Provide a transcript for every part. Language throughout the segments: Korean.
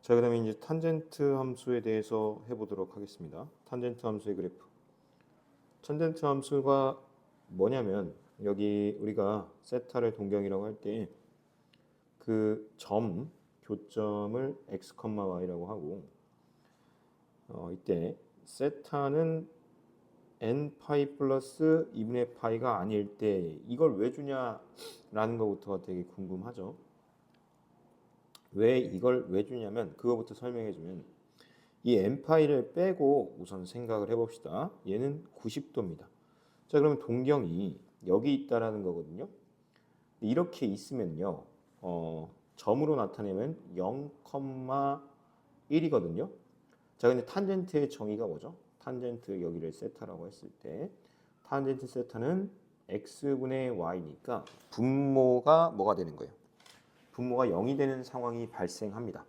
자, 그다음에 이제 탄젠트 함수에 대해서 해보도록 하겠습니다. 탄젠트 함수의 그래프. 탄젠트 함수가 뭐냐면 여기 우리가 세타를 동경이라고 할 때 그 점 교점을 x, y라고 하고 이때 세타는 n 파이 플러스 2분의 파이가 아닐 때 이걸 왜 주냐라는 것부터가 되게 궁금하죠. 왜 이걸 왜 주냐면 그거부터 설명해 주면 이 n파이를 빼고 우선 생각을 해봅시다. 얘는 90도입니다. 자, 그러면 동경이 여기 있다라는 거거든요. 이렇게 있으면요, 점으로 나타내면 0,1이거든요. 자, 근데 탄젠트의 정의가 뭐죠? 탄젠트 여기를 세타라고 했을 때 탄젠트 세타는 x분의 y니까 분모가 뭐가 되는 거예요? 분모가 0이 되는 상황이 발생합니다.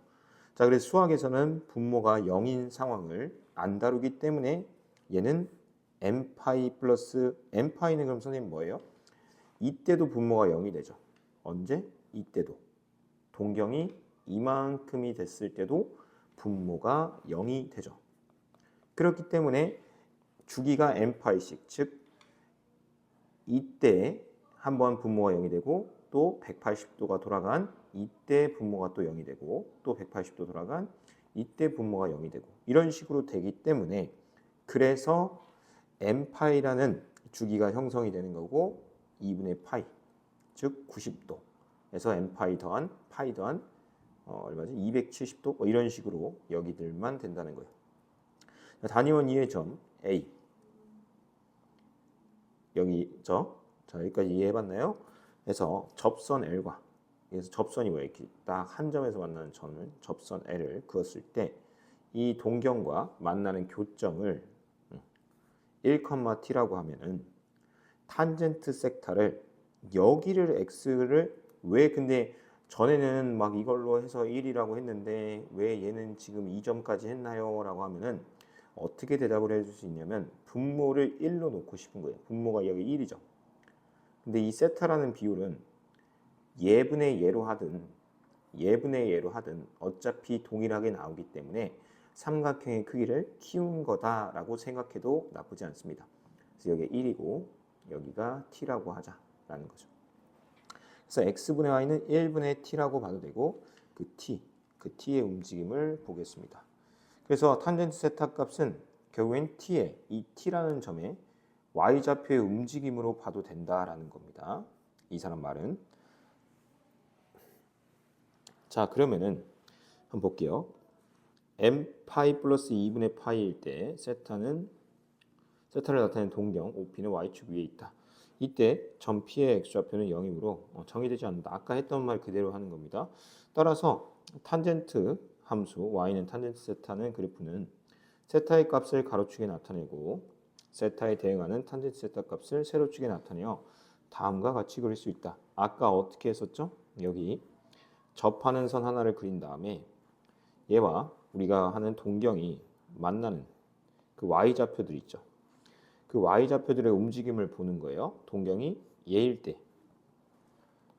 자, 그래서 수학에서는 분모가 0인 상황을 안 다루기 때문에 얘는 n파이 플러스 n파이는 그럼 선생님 뭐예요? 이때도 분모가 0이 되죠. 언제? 이때도. 동경이 이만큼이 됐을 때도 분모가 0이 되죠. 그렇기 때문에 주기가 n파이씩, 즉 이때 한번 분모가 0이 되고 또 180도가 돌아간 이때 분모가 또 0이 되고 또 180도 돌아간 이때 분모가 0이 되고 이런 식으로 되기 때문에 그래서 n파이라는 주기가 형성이 되는 거고 2분의 파이 즉 90도에서 n파이 더한 파이 더한 얼마지? 270도 뭐 이런 식으로 여기들만 된다는 거예요. 단위원 이해 점 A 여기죠. 자, 여기까지 이해해봤나요? 그래서 접선 L과 그래서 접선이 왜 이렇게 딱 한 점에서 만나는 점을 접선 L을 그었을 때 이 동경과 만나는 교점을 1,t라고 하면은 탄젠트 섹타를 여기를 x를 왜 근데 전에는 막 이걸로 해서 1이라고 했는데 왜 얘는 지금 2점까지 했나요? 라고 하면은 어떻게 대답을 해줄 수 있냐면 분모를 1로 놓고 싶은 거예요. 분모가 여기 1이죠. 근데 이 세타라는 비율은 예분의 예로 하든 예분의 예로 하든 어차피 동일하게 나오기 때문에 삼각형의 크기를 키운 거다라고 생각해도 나쁘지 않습니다. 그래서 여기 1이고 여기가 t라고 하자라는 거죠. 그래서 x분의 y는 1분의 t라고 봐도 되고 그 t의 움직임을 보겠습니다. 그래서 탄젠트 세타 값은 결국엔 t의 이 t라는 점에 y좌표의 움직임으로 봐도 된다라는 겁니다. 이 사람 말은. 자, 그러면은 한번 볼게요. m 파이 플러스 2분의 파이일 때 세타를 나타내는 동경 OP는 y축 위에 있다. 이때 점 P의 x좌표는 0이므로 정의되지 않는다. 아까 했던 말 그대로 하는 겁니다. 따라서 탄젠트 함수 y는 탄젠트 세타는 그래프는 세타의 값을 가로축에 나타내고 세타에 대응하는 탄젠트 세타 값을 세로축에 나타내어 다음과 같이 그릴 수 있다. 아까 어떻게 했었죠? 여기 접하는 선 하나를 그린 다음에 얘와 우리가 하는 동경이 만나는 그 y좌표들 있죠. 그 y좌표들의 움직임을 보는 거예요. 동경이 얘일 때,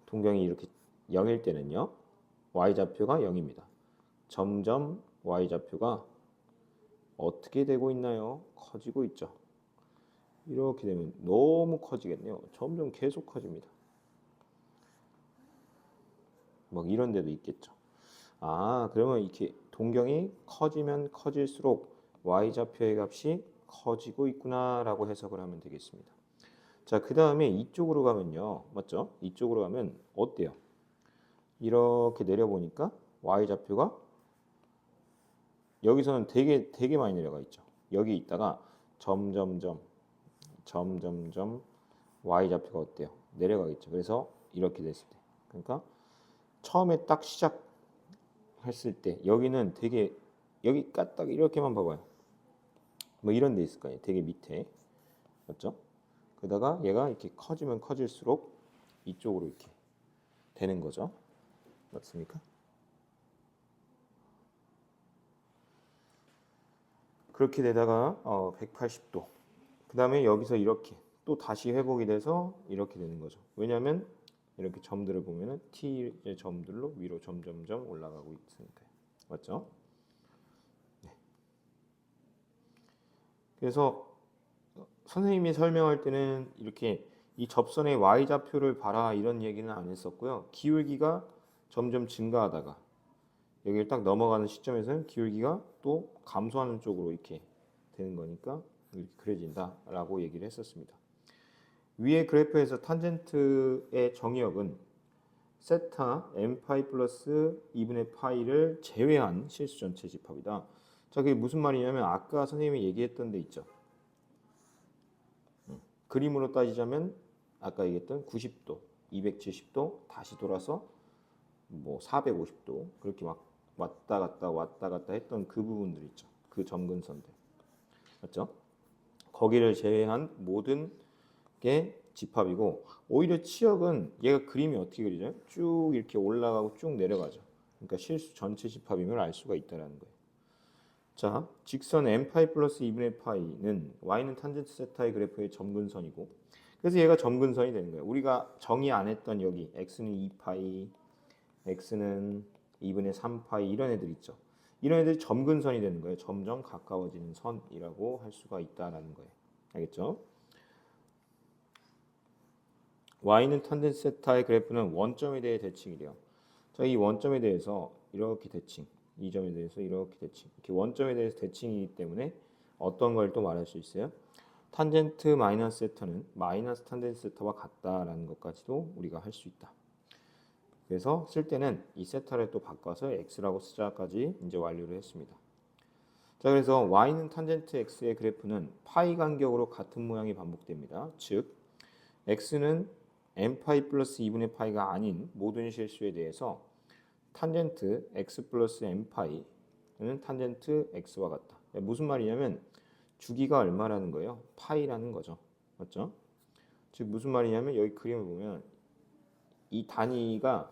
동경이 이렇게 0일 때는요. y좌표가 0입니다. 점점 y좌표가 어떻게 되고 있나요? 커지고 있죠. 이렇게 되면 너무 커지겠네요. 점점 계속 커집니다. 뭐 이런 데도 있겠죠. 아, 그러면 이렇게 동경이 커지면 커질수록 y좌표의 값이 커지고 있구나라고 해석을 하면 되겠습니다. 자, 그 다음에 이쪽으로 가면요. 맞죠? 이쪽으로 가면 어때요? 이렇게 내려보니까 y좌표가 여기서는 되게 많이 내려가 있죠. 여기 있다가 점점점 y좌표가 어때요? 내려가겠죠. 그래서 이렇게 됐을 때. 그러니까 처음에 딱 시작했을 때 여기는 되게 여기 까딱 이렇게만 봐봐요. 뭐 이런 데 있을 거예요. 되게 밑에. 맞죠? 그러다가 얘가 이렇게 커지면 커질수록 이쪽으로 이렇게 되는 거죠. 맞습니까? 그렇게 되다가 180도. 그 다음에 여기서 이렇게 또 다시 회복이 돼서 이렇게 되는 거죠. 왜냐하면 이렇게 점들을 보면은 T의 점들로 위로 점점점 올라가고 있으니까요. 맞죠? 네. 그래서 선생님이 설명할 때는 이렇게 이 접선의 y좌표를 봐라 이런 얘기는 안 했었고요. 기울기가 점점 증가하다가 여기를 딱 넘어가는 시점에서는 기울기가 또 감소하는 쪽으로 이렇게 되는 거니까 이렇게 그려진다라고 얘기를 했었습니다. 위의 그래프에서 탄젠트의 정의역은 세타 m파이 플러스 2분의 파이를 제외한 실수 전체 집합이다. 자, 그게 무슨 말이냐면 아까 선생님이 얘기했던 데 있죠. 그림으로 따지자면 아까 얘기했던 90도, 270도 다시 돌아서 뭐 450도 그렇게 막 왔다 갔다 했던 그 부분들 있죠. 그 점근선들. 맞죠? 거기를 제외한 모든 게 집합이고 오히려 치역은 얘가 그림이 어떻게 그리죠? 쭉 이렇게 올라가고 쭉 내려가죠. 그러니까 실수 전체 집합임을 알 수가 있다는 거예요. 자, 직선 m파이 플러스 2분의 파이는 y는 탄젠트 세타의 그래프의 점근선이고 그래서 얘가 점근선이 되는 거예요. 우리가 정의 안 했던 여기 x는 2파이, x는 2분의 3파이 이런 애들 있죠. 이런 애들이 점근선이 되는 거예요. 점점 가까워지는 선이라고 할 수가 있다라는 거예요. 알겠죠? y는 탄젠트 세타의 그래프는 원점에 대해 대칭이래요. 자, 이 원점에 대해서 이렇게 대칭, 이 점에 대해서 이렇게 대칭, 이렇게 원점에 대해서 대칭이기 때문에 어떤 걸 또 말할 수 있어요? 탄젠트 마이너스 세타는 마이너스 탄젠트 세타와 같다라는 것까지도 우리가 할 수 있다. 그래서 쓸 때는 이 세타를 또 바꿔서 x라고 쓰자까지 이제 완료를 했습니다. 자, 그래서 y는 탄젠트 x의 그래프는 파이 간격으로 같은 모양이 반복됩니다. 즉, x는 m파이 플러스 2분의 파이가 아닌 모든 실수에 대해서 탄젠트 x 플러스 m파이는 탄젠트 x와 같다. 무슨 말이냐면 주기가 얼마라는 거예요? 파이라는 거죠. 맞죠? 즉 무슨 말이냐면 여기 그림을 보면 이 단위가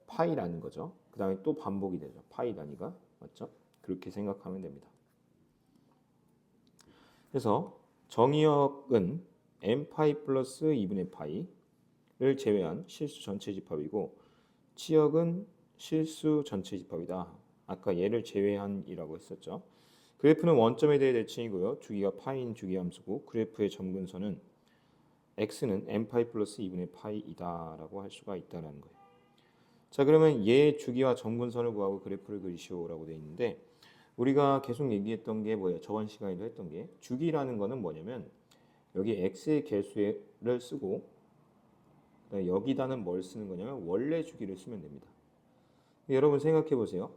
파이라는 거죠. 그 다음에 또 반복이 되죠. 파이 단위가. 맞죠? 그렇게 생각하면 됩니다. 그래서 정의역은 m파이 플러스 2분의 파이를 제외한 실수 전체 집합이고 치역은 실수 전체 집합이다. 아까 얘를 제외한이라고 했었죠. 그래프는 원점에 대해 대칭이고요. 주기가 파이인 주기함수고 그래프의 점근선은 x는 m파이 플러스 2분의 파이이다라고 할 수가 있다는 거예요. 자, 그러면 얘 주기와 점근선을 구하고 그래프를 그리시오라고 되어 있는데 우리가 계속 얘기했던 게 뭐예요? 저번 시간에도 했던 게 주기라는 거는 뭐냐면 여기 x의 개수를 쓰고 여기다는 뭘 쓰는 거냐면 원래 주기를 쓰면 됩니다. 여러분 생각해 보세요.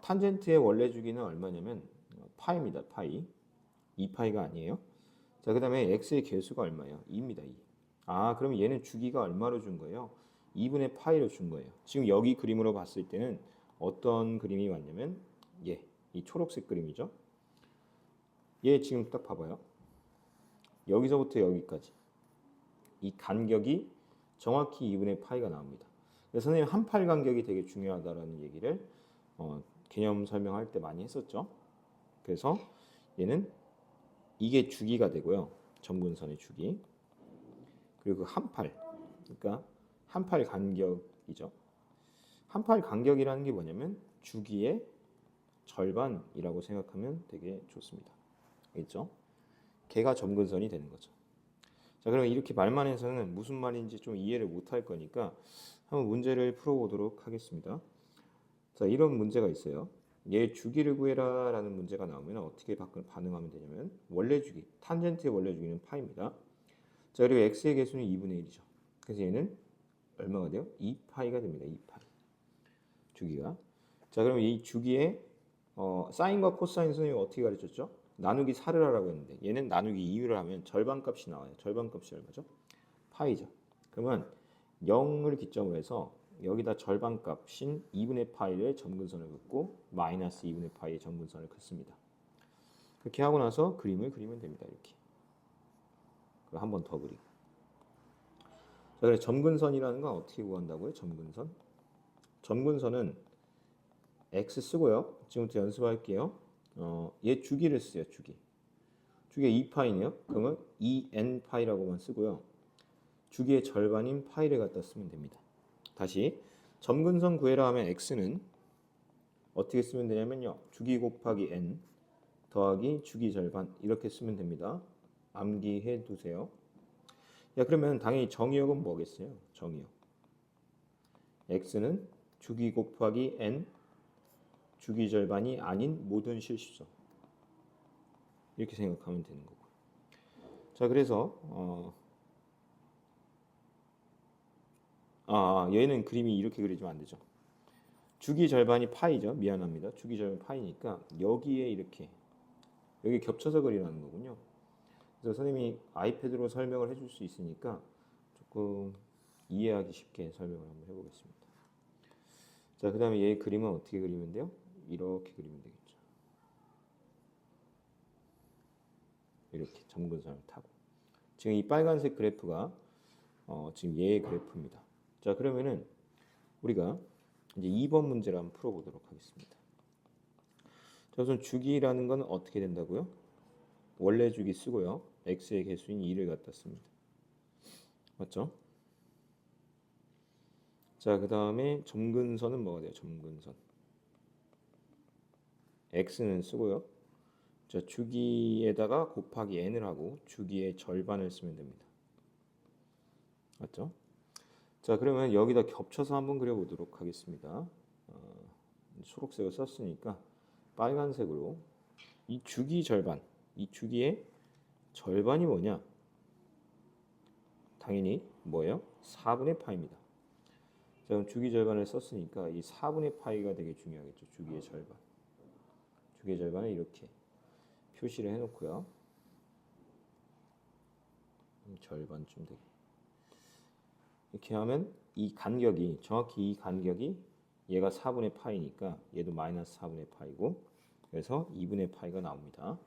탄젠트의 원래 주기는 얼마냐면 파이입니다. 파이. 2파이가 아니에요. 자, 그 다음에 x의 개수가 얼마예요? 2입니다. 2. 아, 그럼 얘는 주기가 얼마로 준 거예요? 2분의 파이로 준 거예요. 지금 여기 그림으로 봤을 때는 어떤 그림이 왔냐면 이 초록색 그림이죠. 얘 지금 딱 봐봐요. 여기서부터 여기까지 이 간격이 정확히 2분의 파이가 나옵니다. 그래서 선생님 한팔 간격이 되게 중요하다라는 얘기를 개념 설명할 때 많이 했었죠. 그래서 얘는 이게 주기가 되고요. 점근선의 주기. 그리고 한팔. 그러니까 한팔 간격이죠. 한팔 간격이라는 게 뭐냐면 주기의 절반이라고 생각하면 되게 좋습니다. 알겠죠? 걔가 점근선이 되는 거죠. 자, 그럼 이렇게 말만 해서는 무슨 말인지 좀 이해를 못할 거니까 한번 문제를 풀어보도록 하겠습니다. 자, 이런 문제가 있어요. 얘 주기를 구해라 라는 문제가 나오면 어떻게 반응하면 되냐면 원래 주기, 탄젠트의 원래 주기는 파입니다. 자, 그리고 x의 개수는 2분의 1이죠. 그래서 얘는 얼마가 돼요? 2파이가 됩니다. 2파이 주기가. 자, 그럼 이 주기의 사인과 코사인 선생님이 어떻게 가르쳤죠? 나누기 4를 하라고 했는데 얘는 나누기 2를 하면 절반값이 나와요. 절반값이 얼마죠? 파이죠. 그러면 0을 기점으로 해서 여기다 절반값인 2분의 파이를 점근선을 긋고 마이너스 2분의 파이의 점근선을 긋습니다. 그렇게 하고 나서 그림을 그리면 됩니다. 이렇게. 그럼 한 번 더 그리고. 자, 그래서 점근선이라는 건 어떻게 구한다고요? 점근선. 점근선은 x 쓰고요. 지금부터 연습할게요. 얘 주기를 쓰세요. 주기. 주기가 2파이네요. 그러면 2n파이라고만 쓰고요. 주기의 절반인 파이를 갖다 쓰면 됩니다. 다시 점근선 구해라 하면 x는 어떻게 쓰면 되냐면요. 주기 곱하기 n 더하기 주기 절반 이렇게 쓰면 됩니다. 암기해 두세요. 야, 그러면 당연히 정의역은 뭐겠어요? 정의역. x는 주기 곱하기 n 주기 절반이 아닌 모든 실수점. 이렇게 생각하면 되는 거고. 자, 그래서 얘는 그림이 이렇게 그려지면 안 되죠. 주기 절반이 파이죠. 미안합니다. 주기 절반 파이니까 여기에 이렇게 여기 겹쳐서 그리라는 거군요. 그래서 선생님이 아이패드로 설명을 해줄 수 있으니까 조금 이해하기 쉽게 설명을 한번 해보겠습니다. 자, 그 다음에 얘 그림은 어떻게 그리면 돼요? 이렇게 그리면 되겠죠. 이렇게 점근선을 타고. 지금 이 빨간색 그래프가 지금 얘의 그래프입니다. 자, 그러면은 우리가 이제 2번 문제를 한번 풀어보도록 하겠습니다. 자, 우선 주기라는 건 어떻게 된다고요? 원래 주기 쓰고요. x의 개수인 2를 갖다 씁니다. 맞죠? 자, 그 다음에 점근선은 뭐가 돼요? 점근선. x는 쓰고요. 자, 주기에다가 곱하기 n을 하고 주기의 절반을 쓰면 됩니다. 맞죠? 자, 그러면 여기다 겹쳐서 한번 그려보도록 하겠습니다. 초록색을 썼으니까 빨간색으로 이 주기 절반, 이 주기의 절반이 뭐냐? 당연히 뭐예요? 4분의 파입니다. 자, 그럼 주기 절반을 썼으니까 이 4분의 파이가 되게 중요하겠죠. 주기의 절반. 주기의 절반을 이렇게 표시를 해놓고요. 절반쯤 되게. 이렇게 하면 이 간격이 정확히 이 간격이 얘가 4분의 파이니까 얘도 마이너스 4분의 파이고 그래서 2분의 파이가 나옵니다.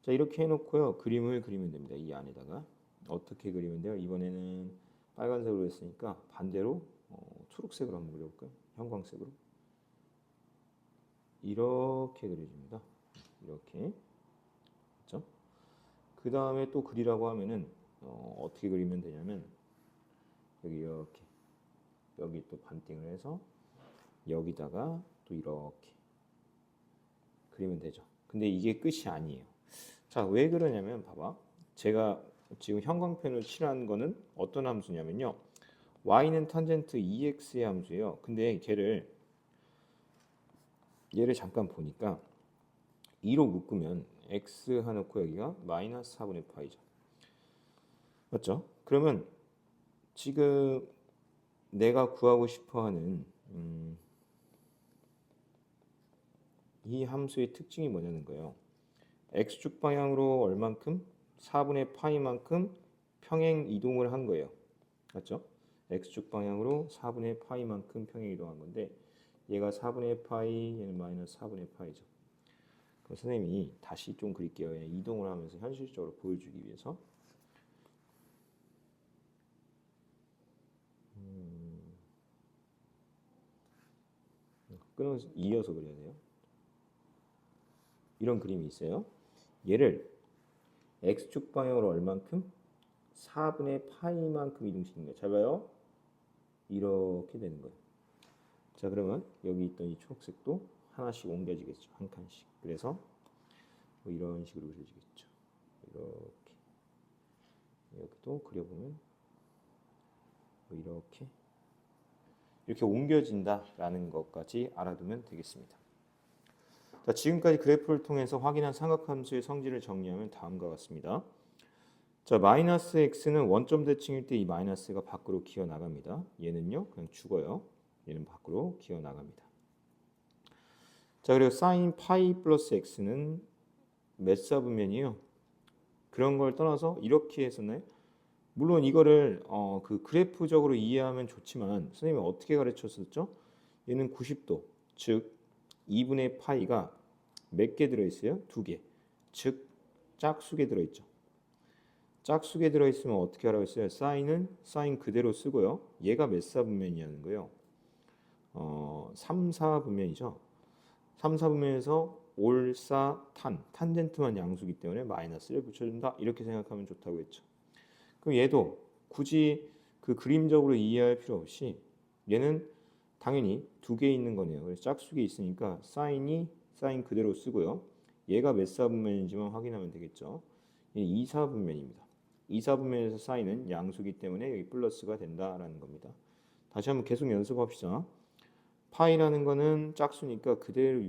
자, 이렇게 해놓고요. 그림을 그리면 됩니다. 이 안에다가 어떻게 그리면 돼요? 이번에는 빨간색으로 했으니까 반대로 초록색으로 한번 그려볼까요? 형광색으로 이렇게 그려집니다. 이렇게 그렇죠? 그 다음에 또 그리라고 하면은 어떻게 그리면 되냐면 여기 이렇게 여기 또 반띵을 해서 여기다가 또 이렇게 그리면 되죠. 근데 이게 끝이 아니에요. 자, 왜 그러냐면 봐봐. 제가 지금 형광펜으로 칠한 거는 어떤 함수냐면요. y는 탄젠트 2x의 함수예요. 근데 얘를 잠깐 보니까 2로 묶으면 x 해놓고 여기가 마이너스 4분의 파이죠. 맞죠? 그러면 지금 내가 구하고 싶어하는 이 함수의 특징이 뭐냐는 거예요. x축 방향으로 얼만큼? 4분의 파이만큼 평행 이동을 한 거예요. 맞죠? x축 방향으로 4분의 파이만큼 평행 이동한 건데 얘가 4분의 파이, 얘는 마이너스 4분의 파이죠. 그럼 선생님이 다시 좀 그릴게요. 이동을 하면서 현실적으로 보여주기 위해서. 끊어서 이어서 그려야 돼요. 이런 그림이 있어요. 얘를 x축 방향으로 얼만큼? 4분의 파이만큼 이동시키는 거예요. 잘 봐요. 이렇게 되는 거예요. 자, 그러면 여기 있던 이 초록색도 하나씩 옮겨지겠죠. 한 칸씩. 그래서 뭐 이런 식으로 그려지겠죠. 이렇게. 여기도 그려보면 뭐 이렇게 옮겨진다라는 것까지 알아두면 되겠습니다. 자, 지금까지 그래프를 통해서 확인한 삼각함수의 성질을 정리하면 다음과 같습니다. 자, 마이너스 x는 원점 대칭일 때 이 마이너스가 밖으로 기어 나갑니다. 얘는요, 그냥 죽어요. 얘는 밖으로 기어 나갑니다. 자, 그리고 사인 파이 플러스 x는 몇 사분면이요? 그런 걸 떠나서 이렇게 했었나요? 물론 이거를 그 그래프적으로 이해하면 좋지만 선생님이 어떻게 가르쳤었죠? 얘는 90도, 즉 2분의 파이가 몇 개 들어있어요? 2개. 즉 짝수개 들어있죠. 짝수개 들어있으면 어떻게 하라고 했어요? 사인은 사인 그대로 쓰고요. 얘가 몇 사분면이냐는 거예요. 3, 4분면이죠. 3, 4분면에서 올사탄, 탄젠트만 양수기 때문에 마이너스를 붙여준다. 이렇게 생각하면 좋다고 했죠. 그럼 얘도 굳이 그 그림적으로 이해할 필요 없이 얘는 당연히 두 개 있는 거네요. 그래서 짝수기 있으니까 사인 그대로 쓰고요. 얘가 몇 사분면인지만 확인하면 되겠죠. 얘 2사분면입니다. 2사분면에서 사인은 양수기 때문에 여기 플러스가 된다라는 겁니다. 다시 한번 계속 연습합시다. 파이라는 거는 짝수니까 그대로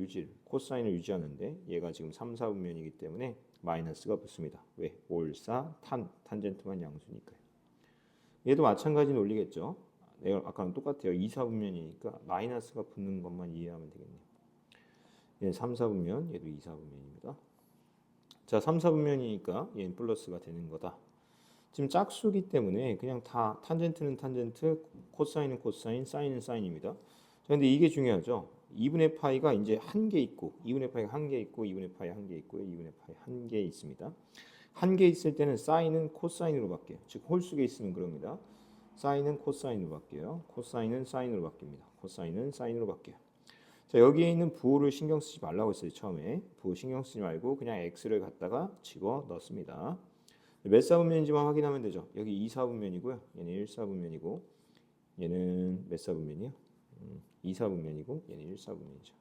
코사인을 유지하는데 얘가 지금 3사분면이기 때문에 마이너스가 붙습니다. 왜? 올사 탄젠트만 양수니까요. 얘도 마찬가지 논리겠죠. 아까랑 똑같아요. 2사분면이니까 마이너스가 붙는 것만 이해하면 되겠네요. 얘는 3사분면, 얘도 2사분면입니다. 자, 3사분면이니까 얘는 플러스가 되는 거다. 지금 짝수기 때문에 그냥 다 탄젠트는 탄젠트, 코사인은 코사인, 사인은 사인입니다. 근데 이게 중요하죠. 2분의 파이가 이제 한 개 있고, 2분의 파이가 한 개 있고, 2분의 파이 한 개 있고, 2분의 파이 한 개 있습니다. 한 개 있을 때는 사인은 코사인으로 바뀌어요. 즉 홀수계 있으면 그럽니다. 사인은 코사인으로 바뀌어요. 코사인은 사인으로 바뀝니다. 코사인은 사인으로 바뀌어요. 자, 여기에 있는 부호를 신경 쓰지 말라고 했어요. 처음에 부호 신경 쓰지 말고 그냥 x를 갖다가 집어 넣습니다. 몇 사분면인지만 확인하면 되죠. 여기 2사분면이고요. 얘는 1사분면이고 얘는 몇 사분면이요? 2사분면이고 얘는 1사분면이죠.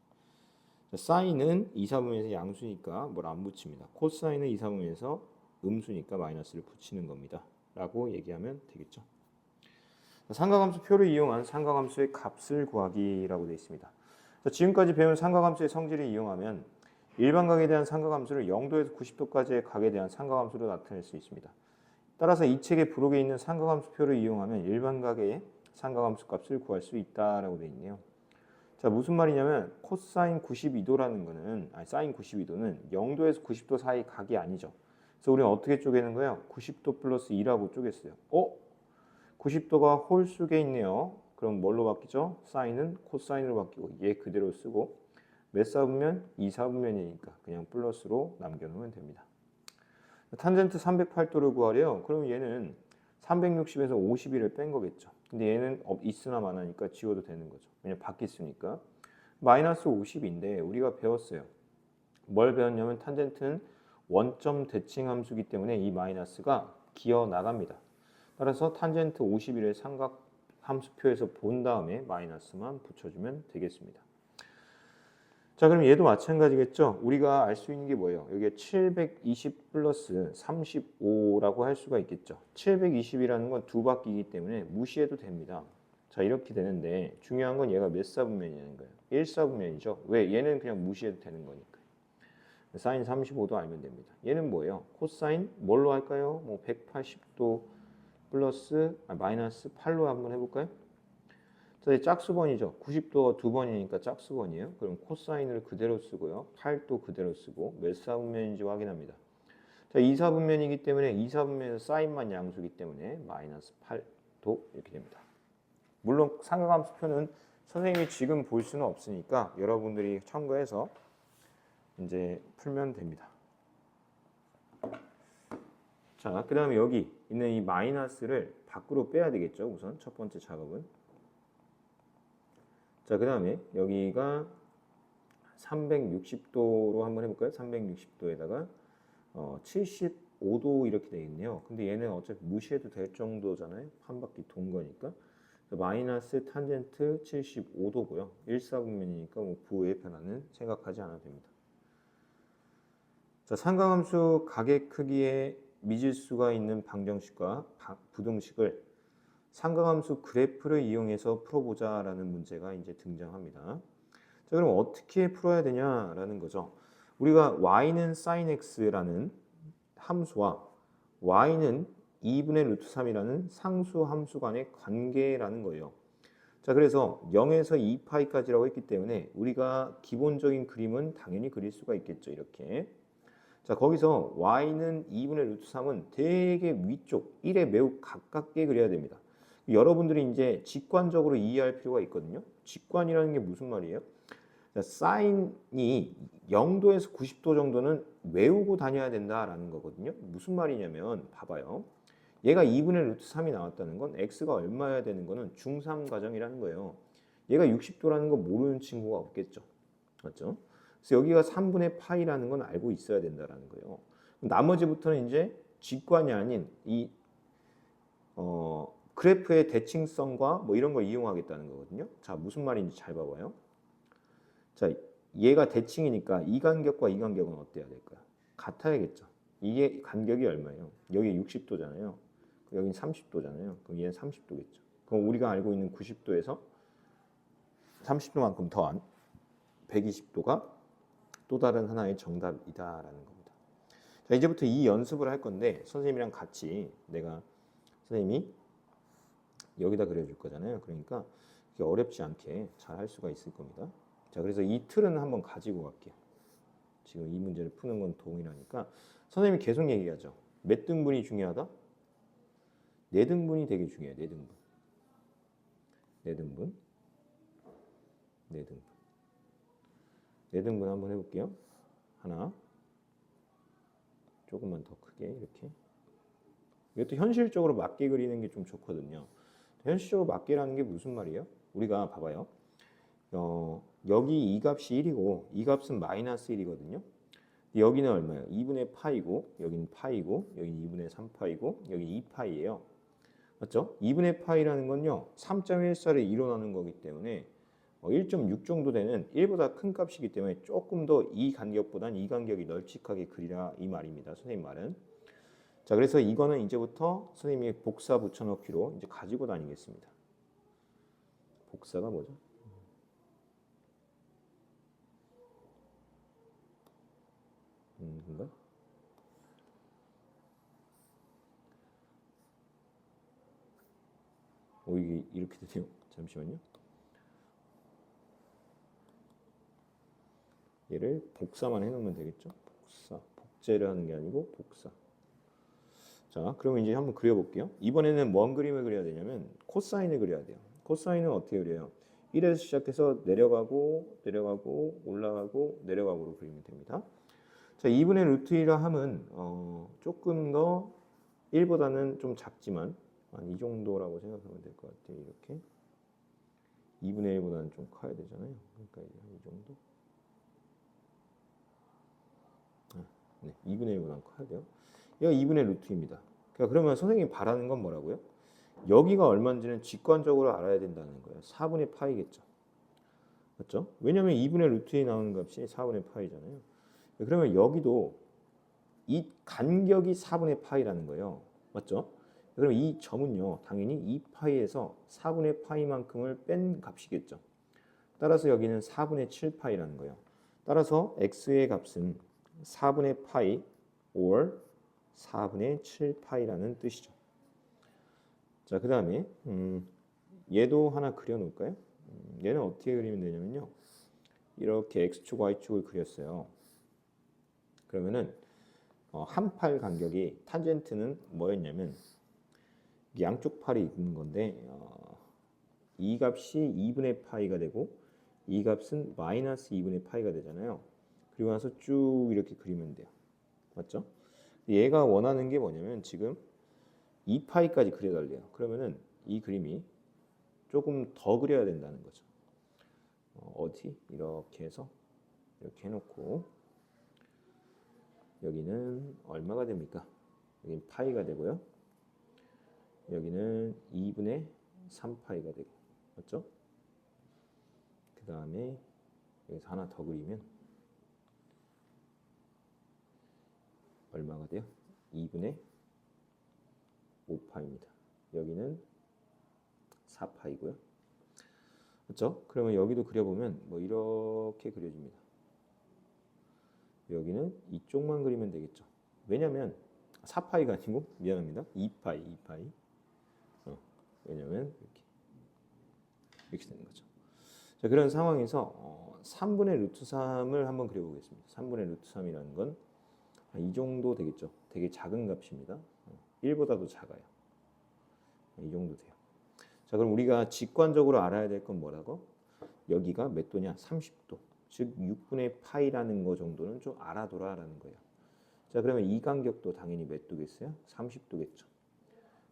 사인은 2사분면에서 양수니까 뭘 안 붙입니다. 코사인은 2사분면에서 음수니까 마이너스를 붙이는 겁니다. 라고 얘기하면 되겠죠. 삼각함수 표를 이용한 삼각함수의 값을 구하기라고 되어 있습니다. 지금까지 배운 삼각함수의 성질을 이용하면 일반각에 대한 삼각함수를 0도에서 90도까지의 각에 대한 삼각함수로 나타낼 수 있습니다. 따라서 이 책의 부록에 있는 삼각함수 표를 이용하면 일반각의 삼각함수 값을 구할 수 있다라고 되어 있네요. 자, 무슨 말이냐면 코사인 92도라는 거는 사인 92도는 0도에서 90도 사이 각이 아니죠. 그래서 우리는 어떻게 쪼개는 거예요? 90도 플러스 2라고 쪼갰어요. 90도가 홀수계 있네요. 그럼 뭘로 바뀌죠? 사인은 코사인으로 바뀌고 얘 그대로 쓰고 몇 사분면? 2사분면이니까 그냥 플러스로 남겨놓으면 됩니다. 탄젠트 308도를 구하래요. 그럼 얘는 360에서 51을 뺀 거겠죠. 근데 얘는 있으나 마나니까 지워도 되는 거죠. 왜냐면 바뀌었으니까. 마이너스 50인데 우리가 배웠어요. 뭘 배웠냐면 탄젠트는 원점 대칭 함수기 때문에 이 마이너스가 기어 나갑니다. 따라서 탄젠트 51을 삼각 함수표에서 본 다음에 마이너스만 붙여주면 되겠습니다. 자, 그럼 얘도 마찬가지겠죠. 우리가 알 수 있는 게 뭐예요? 여기에 720 플러스 35라고 할 수가 있겠죠. 720이라는 건 두 바퀴이기 때문에 무시해도 됩니다. 자, 이렇게 되는데 중요한 건 얘가 몇 사분면이냐는 거예요. 1사분면이죠. 왜? 얘는 그냥 무시해도 되는 거니까요. 사인 35도 알면 됩니다. 얘는 뭐예요? 코사인 뭘로 할까요? 뭐 180도 플러스 마이너스 8로 한번 해볼까요? 자, 짝수번이죠. 90도가 두 번이니까 짝수번이에요. 그럼 코사인을 그대로 쓰고요. 8도 그대로 쓰고 몇 사분면인지 확인합니다. 자, 2사분면이기 때문에 2사분면에서 사인만 양수기 때문에 마이너스 8도 이렇게 됩니다. 물론 삼각함수표는 선생님이 지금 볼 수는 없으니까 여러분들이 참고해서 이제 풀면 됩니다. 자, 그 다음에 여기 있는 이 마이너스를 밖으로 빼야 되겠죠. 우선 첫 번째 작업은. 자, 그 다음에 여기가 360도로 한번 해볼까요? 360도에다가 75도 이렇게 되어 있네요. 근데 얘는 어차피 무시해도 될 정도잖아요. 한 바퀴 돈 거니까. 마이너스 탄젠트 75도고요. 1사분면이니까 뭐 부호의 변화는 생각하지 않아도 됩니다. 자, 삼각함수 각의 크기의 미질수가 있는 방정식과 부등식을 삼각함수 그래프를 이용해서 풀어보자라는 문제가 이제 등장합니다. 자, 그럼 어떻게 풀어야 되냐라는 거죠. 우리가 y는 sin x라는 함수와 y는 2분의 루트 3이라는 상수 함수 간의 관계라는 거예요. 자, 그래서 0에서 2파이까지라고 했기 때문에 우리가 기본적인 그림은 당연히 그릴 수가 있겠죠. 이렇게. 자, 거기서 y는 2분의 루트 3은 되게 위쪽 1에 매우 가깝게 그려야 됩니다. 여러분들이 이제 직관적으로 이해할 필요가 있거든요. 직관이라는 게 무슨 말이에요? 자, 사인이 0도에서 90도 정도는 외우고 다녀야 된다라는 거거든요. 무슨 말이냐면 봐봐요. 얘가 2분의 루트 3이 나왔다는 건 x가 얼마여야 되는 거는 중3 과정이라는 거예요. 얘가 60도라는 거 모르는 친구가 없겠죠. 맞죠? 그래서 여기가 3분의 파이라는 건 알고 있어야 된다라는 거예요. 나머지부터는 이제 직관이 아닌 이 그래프의 대칭성과 뭐 이런 걸 이용하겠다는 거거든요. 자, 무슨 말인지 잘 봐봐요. 자, 얘가 대칭이니까 이 간격과 이 간격은 어때야 될까요? 같아야겠죠. 이게 간격이 얼마예요? 여기 60도잖아요. 여긴 30도잖아요. 그럼 얘는 30도겠죠. 그럼 우리가 알고 있는 90도에서 30도만큼 더한 120도가 또 다른 하나의 정답이다라는 겁니다. 자, 이제부터 이 연습을 할 건데 선생님이랑 같이 내가 선생님이 여기다 그려줄 거잖아요. 그러니까 어렵지 않게 잘 할 수가 있을 겁니다. 자, 그래서 이 틀은 한번 가지고 갈게요. 지금 이 문제를 푸는 건 동일하니까 선생님이 계속 얘기하죠. 몇 등분이 중요하다? 네 등분이 되게 중요해요. 네 등분. 네 등분. 네 등분. 네 등분 한번 해볼게요. 하나. 조금만 더 크게 이렇게. 이것도 현실적으로 맞게 그리는 게 좀 좋거든요. 현실적으로 맞게라는 게 무슨 말이에요? 우리가 봐봐요. 여기 이 값이 1이고 이 값은 마이너스 1이거든요. 여기는 얼마예요? 2분의 파이고 여기는 파이고 여기는 2분의 3파이고 여기 2파이예요. 맞죠? 2분의 파이라는 건요. 3.14를 2로 나눈 거기 때문에 1.6 정도 되는 1보다 큰 값이기 때문에 조금 더 이 간격보다는 이 간격이 널찍하게 그리라 이 말입니다. 선생님 말은. 자, 그래서 이거는 이제부터 선생님이 복사 붙여넣기로 이제 가지고 다니겠습니다. 복사가 뭐죠? 뭔가? 이게 이렇게 되네요. 잠시만요. 얘를 복사만 해놓으면 되겠죠? 복사, 복제를 하는 게 아니고 복사. 자, 그러면 이제 한번 그려볼게요. 이번에는 뭔 그림을 그려야 되냐면 코사인을 그려야 돼요. 코사인은 어떻게 그려요? 1에서 시작해서 내려가고 내려가고 올라가고 내려가고로 그리면 됩니다. 자, 2분의 루트 1을 함은 조금 더 1보다는 좀 작지만 한 이 정도라고 생각하면 될 것 같아요. 이렇게 2분의 1보다는 좀 커야 되잖아요. 그러니까 이제 한 이 정도. 네, 2분의 1보다는 커야 돼요. 얘가 2분의 루트입니다. 그러면 선생님이 바라는 건 뭐라고요? 여기가 얼마인지는 직관적으로 알아야 된다는 거예요. 4분의 파이겠죠. 맞죠? 왜냐하면 2분의 루트에 나오는 값이 4분의 파이잖아요. 그러면 여기도 이 간격이 4분의 파이라는 거예요. 맞죠? 그럼 이 점은요, 당연히 2파이에서 4분의 파이만큼을 뺀 값이겠죠. 따라서 여기는 4분의 7파이라는 거예요. 따라서 x의 값은 4분의 파이 or 4분의 7파이라는 뜻이죠. 자, 그 다음에 얘도 하나 그려놓을까요? 얘는 어떻게 그리면 되냐면요. 이렇게 x축, y축을 그렸어요. 그러면은 한 팔 간격이 탄젠트는 뭐였냐면 양쪽 팔이 있는 건데 이 값이 2분의 파이가 되고 이 값은 마이너스 2분의 파이가 되잖아요. 그리고 나서 쭉 이렇게 그리면 돼요. 맞죠? 얘가 원하는 게 뭐냐면 지금 2파이까지 그려달래요. 그러면은 이 그림이 조금 더 그려야 된다는 거죠. 어디? 이렇게 해서 이렇게 해놓고 여기는 얼마가 됩니까? 여기는 파이가 되고요. 여기는 2분의 3파이가 되고 맞죠? 그 다음에 여기서 하나 더 그리면 얼마가 돼요? 2분의 5파입니다. 여기는 4파이고요. 그렇죠? 그러면 여기도 그려보면 뭐 이렇게 그려집니다. 여기는 이쪽만 그리면 되겠죠. 왜냐면 4파이가 아니고 미안합니다. 2파이. 왜냐면 이렇게 되는 거죠. 자, 그런 상황에서 3분의 루트 3을 한번 그려보겠습니다. 3분의 루트 3이라는 건 이 정도 되겠죠. 되게 작은 값입니다. 1보다도 작아요. 이 정도 돼요. 자, 그럼 우리가 직관적으로 알아야 될 건 뭐라고? 여기가 몇 도냐? 30도. 즉 6분의 파이라는 거 정도는 좀 알아둬라라는 거예요. 자, 그러면 이 간격도 당연히 몇 도겠어요? 30도겠죠.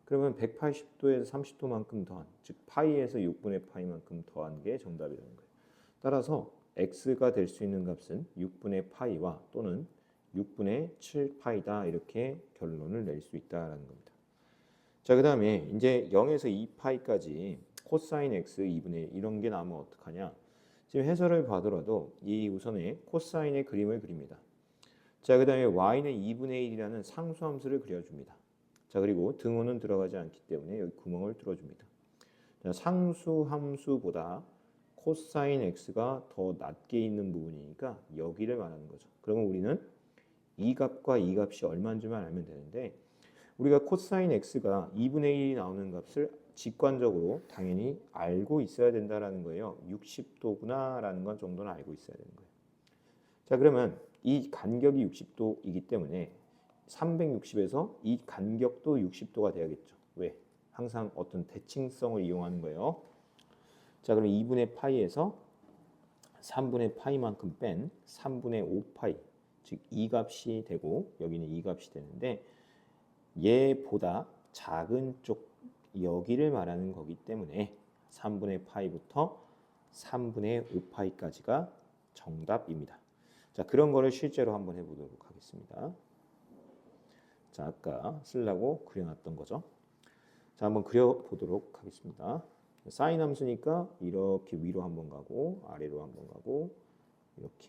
그러면 180도에서 30도만큼 더한, 즉 파이에서 6분의 파이만큼 더한 게 정답이라는 거예요. 따라서 x가 될 수 있는 값은 6분의 파이와 또는 6분의 7파이다 이렇게 결론을 낼 수 있다라는 겁니다. 자, 그 다음에 이제 0에서 2파이까지 코사인 x 2분의 1 이런 게 나오면 어떡하냐? 지금 해설을 봐더라도 이 우선에 코사인의 그림을 그립니다. 자, 그 다음에 y는 2분의 1이라는 상수함수를 그려줍니다. 자, 그리고 등호는 들어가지 않기 때문에 여기 구멍을 뚫어줍니다. 자, 상수함수보다 코사인 x가 더 낮게 있는 부분이니까 여기를 말하는 거죠. 그러면 우리는 이 값과 이 값이 얼마인지만 알면 되는데 우리가 코사인 x가 2분의 1이 나오는 값을 직관적으로 당연히 알고 있어야 된다라는 거예요. 60도구나라는 건 정도는 알고 있어야 되는 거예요. 자, 그러면 이 간격이 60도이기 때문에 360에서 이 간격도 60도가 돼야겠죠. 왜? 항상 어떤 대칭성을 이용하는 거예요. 자, 그럼 2분의 파이에서 3분의 파이만큼 뺀 3분의 5파이, 즉 이 값이 되고 여기는 이 값이 되는데 얘보다 작은 쪽 여기를 말하는 거기 때문에 3분의 파이부터 3분의 5파이까지가 정답입니다. 자, 그런 거를 실제로 한번 해보도록 하겠습니다. 자, 아까 쓰려고 그려놨던 거죠. 자, 한번 그려보도록 하겠습니다. 사인 함수니까 이렇게 위로 한번 가고 아래로 한번 가고 이렇게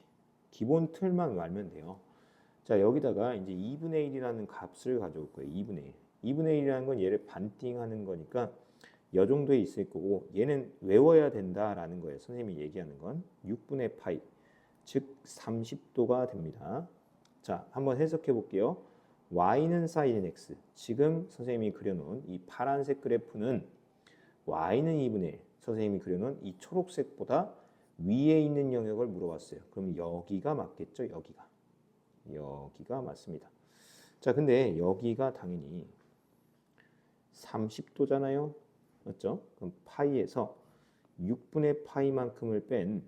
기본 틀만 알면 돼요. 자, 여기다가 이제 2분의 1이라는 값을 가져올 거예요. 2분의 1. 2분의 1이라는 건 얘를 반띵하는 거니까 이 정도에 있을 거고 얘는 외워야 된다라는 거예요. 선생님이 얘기하는 건 6분의 파이, 즉 30도가 됩니다. 자, 한번 해석해 볼게요. y는 sin x. 지금 선생님이 그려놓은 이 파란색 그래프는 y는 2분의 1. 선생님이 그려놓은 이 초록색보다 위에 있는 영역을 물어봤어요. 그럼 여기가 맞겠죠? 여기가 맞습니다. 자, 근데 여기가 당연히 30도잖아요. 맞죠? 그럼 파이에서 6분의 파이만큼을 뺀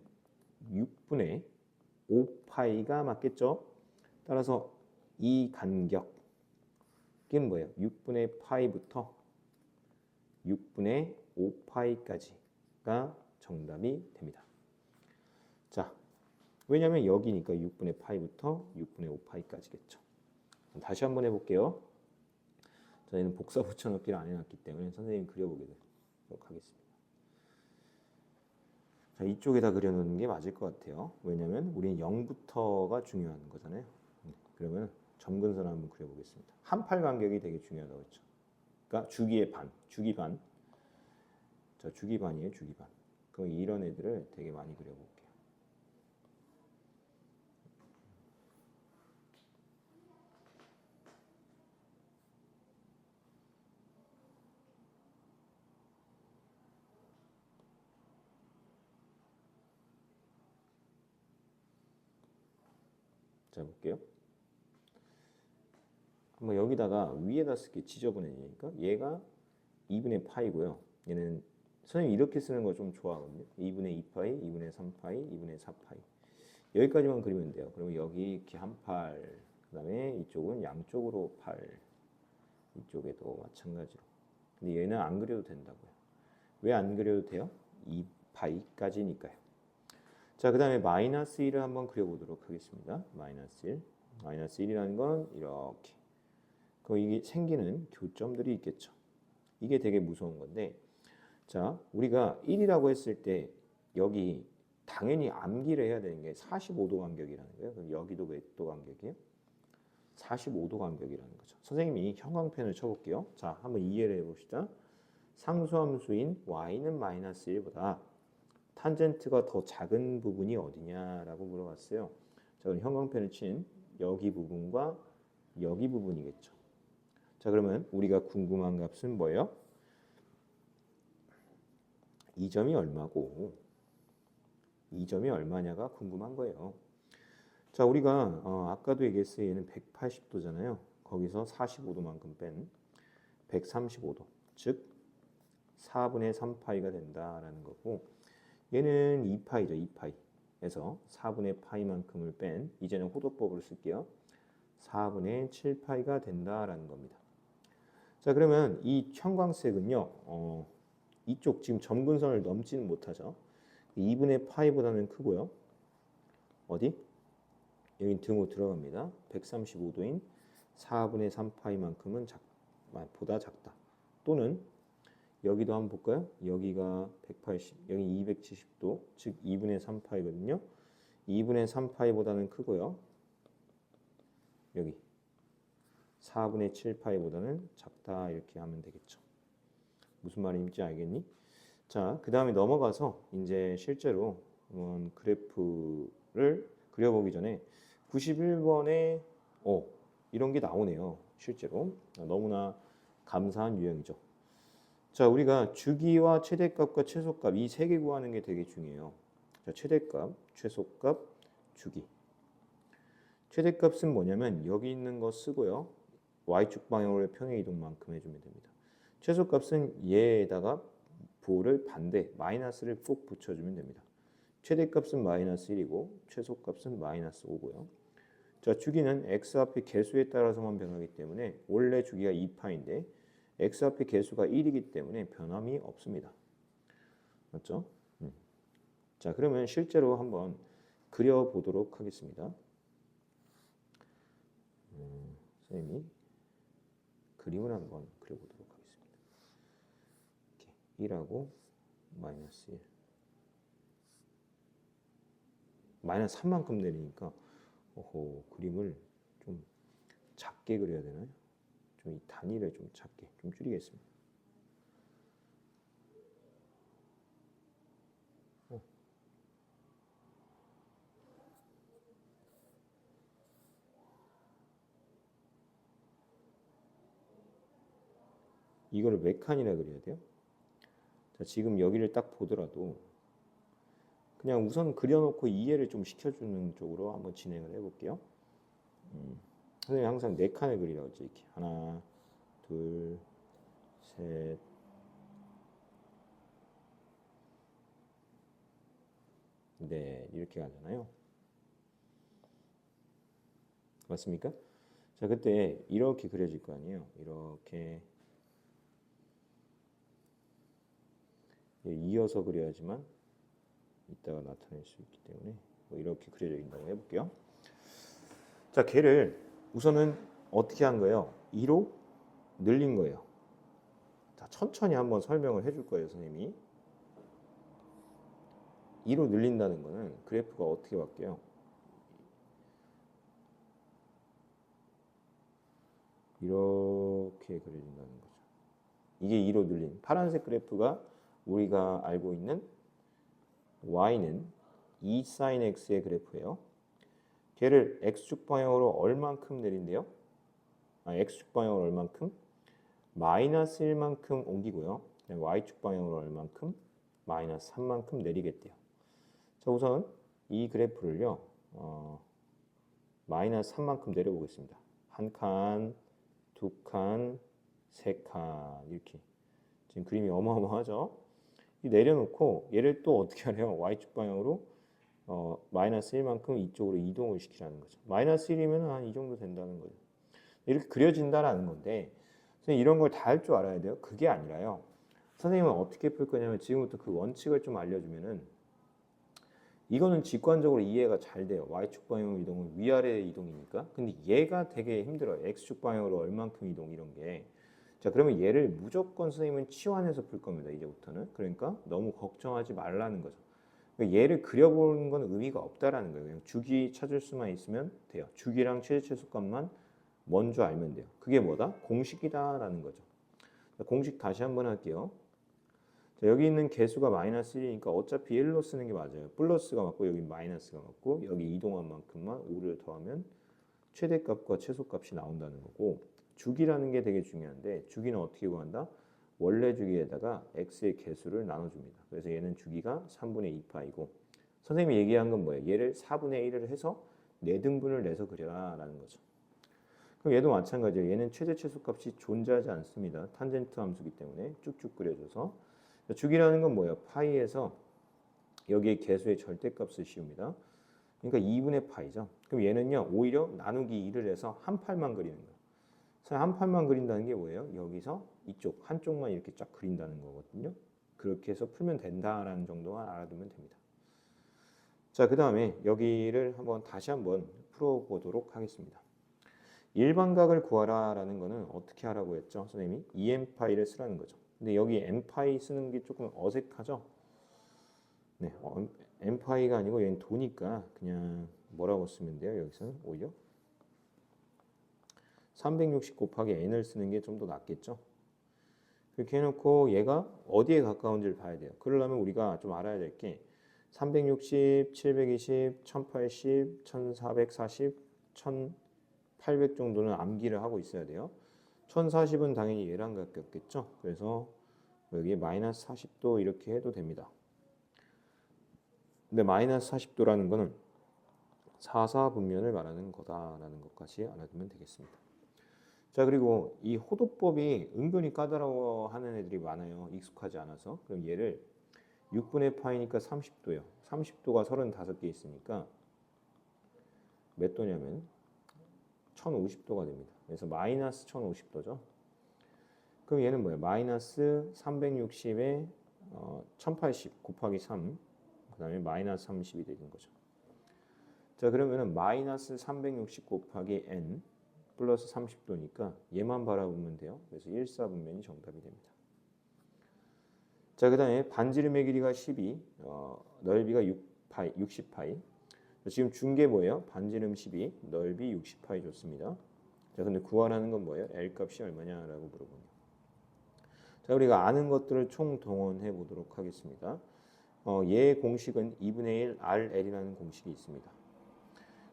6분의 5파이가 맞겠죠? 따라서 이 간격은 뭐예요? 6분의 파이부터 6분의 5파이까지가 정답이 됩니다. 자, 왜냐하면 여기니까 6분의 파이부터 6분의 5파이까지겠죠. 다시 한번 해볼게요. 저희는 복사 붙여넣기를 안 해놨기 때문에 선생님이 그려보도록 하겠습니다. 자, 이쪽에다 그려놓는 게 맞을 것 같아요. 왜냐하면 우리는 0부터가 중요한 거잖아요. 그러면 점근선 한번 그려보겠습니다. 한 팔 간격이 되게 중요하다고 했죠. 그러니까 주기의 반, 주기 반. 자, 주기 반이에요, 주기 반. 그럼 이런 애들을 되게 많이 그려볼게요. 자, 볼게요. 한번 여기다가 위에다 쓸게. 지저분해지니까 얘가 2분의 파이고요. 얘는 선생님 이렇게 쓰는 거 좀 좋아하거든요. 2분의 2파이, 2분의 3파이, 2분의 4파이. 여기까지만 그리면 돼요. 그러면 여기 이렇게 한 팔, 그 다음에 이쪽은 양쪽으로 팔, 이쪽에도 마찬가지로. 근데 얘는 안 그려도 된다고요. 왜 안 그려도 돼요? 2파이까지니까요. 자, 그 다음에 마이너스 1을 한번 그려보도록 하겠습니다. 마이너스 1. 마이너스 1이라는 건 이렇게. 그럼 이게 생기는 교점들이 있겠죠. 이게 되게 무서운 건데, 자, 우리가 1이라고 했을 때 여기 당연히 암기를 해야 되는 게 45도 간격이라는 거예요. 그럼 여기도 몇 도 간격이에요? 45도 간격이라는 거죠. 선생님이 형광펜을 쳐볼게요. 자, 한번 이해를 해봅시다. 상수함수인 y는 마이너스 1보다 탄젠트가 더 작은 부분이 어디냐라고 물어봤어요. 자, 그럼 형광펜을 친 여기 부분과 여기 부분이겠죠. 자, 그러면 우리가 궁금한 값은 뭐예요? 이 점이 얼마고 이 점이 얼마냐가 궁금한 거예요. 자, 우리가 아까도 얘기했어요. 얘는 180도잖아요. 거기서 45도만큼 뺀 135도, 즉 4분의 3파이가 된다라는 거고, 얘는 2파이죠. 2파이에서 4분의 파이만큼을 뺀, 이제는 호도법으로 쓸게요. 4분의 7파이가 된다라는 겁니다. 자, 그러면 이 형광색은요, 이쪽 지금 점근선을 넘지는 못하죠. 2분의 파이보다는 크고요. 어디? 여기 등호 들어갑니다. 135도인 4분의 3파이만큼은 보다 작다. 또는 여기도 한번 볼까요? 여기가 180, 여기 270도, 즉 2분의 3파이거든요. 2분의 3파이보다는 크고요. 여기 4분의 7파이보다는 작다 이렇게 하면 되겠죠. 무슨 말인지 알겠니? 자, 그 다음에 넘어가서 이제 실제로 한번 그래프를 그려보기 전에 91번에 이런 게 나오네요. 실제로 너무나 감사한 유형이죠. 자, 우리가 주기와 최대값과 최소값 이 세 개 구하는 게 되게 중요해요. 자, 최대값, 최소값, 주기. 최대값은 뭐냐면 여기 있는 거 쓰고요. y축 방향으로의 평행 이동만큼 해주면 됩니다. 최소값은 얘에다가 부호를 반대, 마이너스를 꼭 붙여주면 됩니다. 최대값은 마이너스 1이고 최소값은 마이너스 5고요. 자, 주기는 x 앞의 개수에 따라서만 변하기 때문에 원래 주기가 2파인데 x 앞의 개수가 1이기 때문에 변함이 없습니다. 맞죠? 자, 그러면 실제로 한번 그려보도록 하겠습니다. 선생님이 그림을 한번 그려보도록 하겠습니다. 이렇게 1하고 마이너스 1 마이너스 3만큼 내리니까 그림을 좀 작게 그려야 되나요? 좀 이 단위를 좀 작게 좀 줄이겠습니다. 이거를 몇 칸이나 그려야 돼요? 자, 지금 여기를 딱 보더라도 그냥 우선 그려놓고 이해를 좀 시켜주는 쪽으로 한번 진행을 해볼게요. 선생님 항상 4칸을 그리라고 했죠. 이렇게 하나, 둘, 셋, 넷 이렇게 가잖아요. 맞습니까? 자, 그때 이렇게 그려질 거 아니에요. 이렇게 이어서 그려야지만 이따가 나타낼 수 있기 때문에 이렇게 그려져 있다고 해볼게요. 자, 걔를 우선은 어떻게 한 거예요? 2로 늘린 거예요. 자, 천천히 한번 설명을 해줄 거예요, 선생님이. 2로 늘린다는 거는 그래프가 어떻게 바뀌어요? 이렇게 그려진다는 거죠. 이게 2로 늘린 파란색 그래프가 우리가 알고 있는 y는 2 sin x의 그래프예요. 걔를 x축 방향으로 얼만큼 내린대요? x축 방향으로 얼만큼? 마이너스 1만큼 옮기고요. y축 방향으로 얼만큼? 마이너스 3만큼 내리겠대요. 자, 우선 이 그래프를요. 마이너스 3만큼 내려보겠습니다. 한 칸, 두 칸, 세 칸 이렇게 지금 그림이 어마어마하죠. 이 내려놓고 얘를 또 어떻게 하래요? y축 방향으로 마이너스 1만큼 이쪽으로 이동을 시키라는 거죠. 마이너스 1이면 한 이 정도 된다는 거죠. 이렇게 그려진다라는 건데 선생님 이런 걸 다 할 줄 알아야 돼요? 그게 아니라요. 선생님은 어떻게 풀 거냐면 지금부터 그 원칙을 좀 알려주면은 이거는 직관적으로 이해가 잘 돼요. y축 방향으로 이동은 위아래 이동이니까. 근데 얘가 되게 힘들어요. x축 방향으로 얼만큼 이동 이런 게. 자, 그러면 얘를 무조건 선생님은 치환해서 풀 겁니다. 이제부터는. 그러니까 너무 걱정하지 말라는 거죠. 그러니까 얘를 그려보는 건 의미가 없다라는 거예요. 그냥 주기 찾을 수만 있으면 돼요. 주기랑 최대 최소값만 먼저 알면 돼요. 그게 뭐다? 공식이다라는 거죠. 자, 공식 다시 한번 할게요. 자, 여기 있는 개수가 마이너스 1이니까 어차피 1로 쓰는 게 맞아요. 플러스가 맞고 여기 마이너스가 맞고 여기 이동한 만큼만 5를 더하면 최대값과 최소값이 나온다는 거고 주기라는 게 되게 중요한데 주기는 어떻게 구한다? 원래 주기에다가 x의 개수를 나눠줍니다. 그래서 얘는 주기가 3분의 2파이고 선생님이 얘기한 건 뭐예요? 얘를 4분의 1을 해서 4등분을 내서 그려라 라는 거죠. 그럼 얘도 마찬가지예요. 얘는 최대 최소값이 존재하지 않습니다. 탄젠트 함수기 때문에 쭉쭉 그려줘서 주기라는 건 뭐예요? 파이에서 여기에 개수의 절대값을 씌웁니다. 그러니까 2분의 파이죠. 그럼 얘는요 오히려 나누기 2를 해서 한 팔만 그리는 거예요. 한 팔만 그린다는 게 뭐예요? 여기서 이쪽 한쪽만 이렇게 쫙 그린다는 거거든요. 그렇게 해서 풀면 된다라는 정도만 알아두면 됩니다. 자, 그 다음에 여기를 다시 한번 풀어보도록 하겠습니다. 일반각을 구하라라는 거는 어떻게 하라고 했죠? 선생님이 EM파이를 쓰라는 거죠. 근데 여기 M파이 쓰는 게 조금 어색하죠? 네, M파이가 아니고 얘는 도니까 그냥 뭐라고 쓰면 돼요? 여기서는 오히려 360 곱하기 N을 쓰는 게 좀 더 낫겠죠? 그렇게 해놓고 얘가 어디에 가까운지를 봐야 돼요. 그러려면 우리가 좀 알아야 될 게 360, 720, 1080, 1440, 1800 정도는 암기를 하고 있어야 돼요. 1040은 당연히 얘랑 같겠죠. 그래서 여기 마이너스 40도 이렇게 해도 됩니다. 근데 마이너스 40도라는 거는 사사분면을 말하는 거다라는 것까지 알아두면 되겠습니다. 자, 그리고 이 호도법이 은근히 까다로워하는 애들이 많아요. 익숙하지 않아서. 그럼 얘를 6분의 파이니까 30도요. 30도가 35개 있으니까 몇 도냐면 1050도가 됩니다. 그래서 마이너스 1050도죠. 그럼 얘는 뭐예요? 마이너스 360에 1080 곱하기 3, 그 다음에 마이너스 30이 되는 거죠. 자, 그러면은 마이너스 360 곱하기 n 플러스 30도니까 얘만 바라보면 돼요. 그래서 1사분면이 정답이 됩니다. 자, 그 다음에 반지름의 길이가 12, 넓이가 6파이, 60파이. 지금 준 게 뭐예요? 반지름 12, 넓이 60파이 줬습니다. 자, 근데 구하라는 건 뭐예요? L 값이 얼마냐라고 물어보네요. 자, 우리가 아는 것들을 총 동원해 보도록 하겠습니다. 얘의 공식은 2분의 1 RL이라는 공식이 있습니다.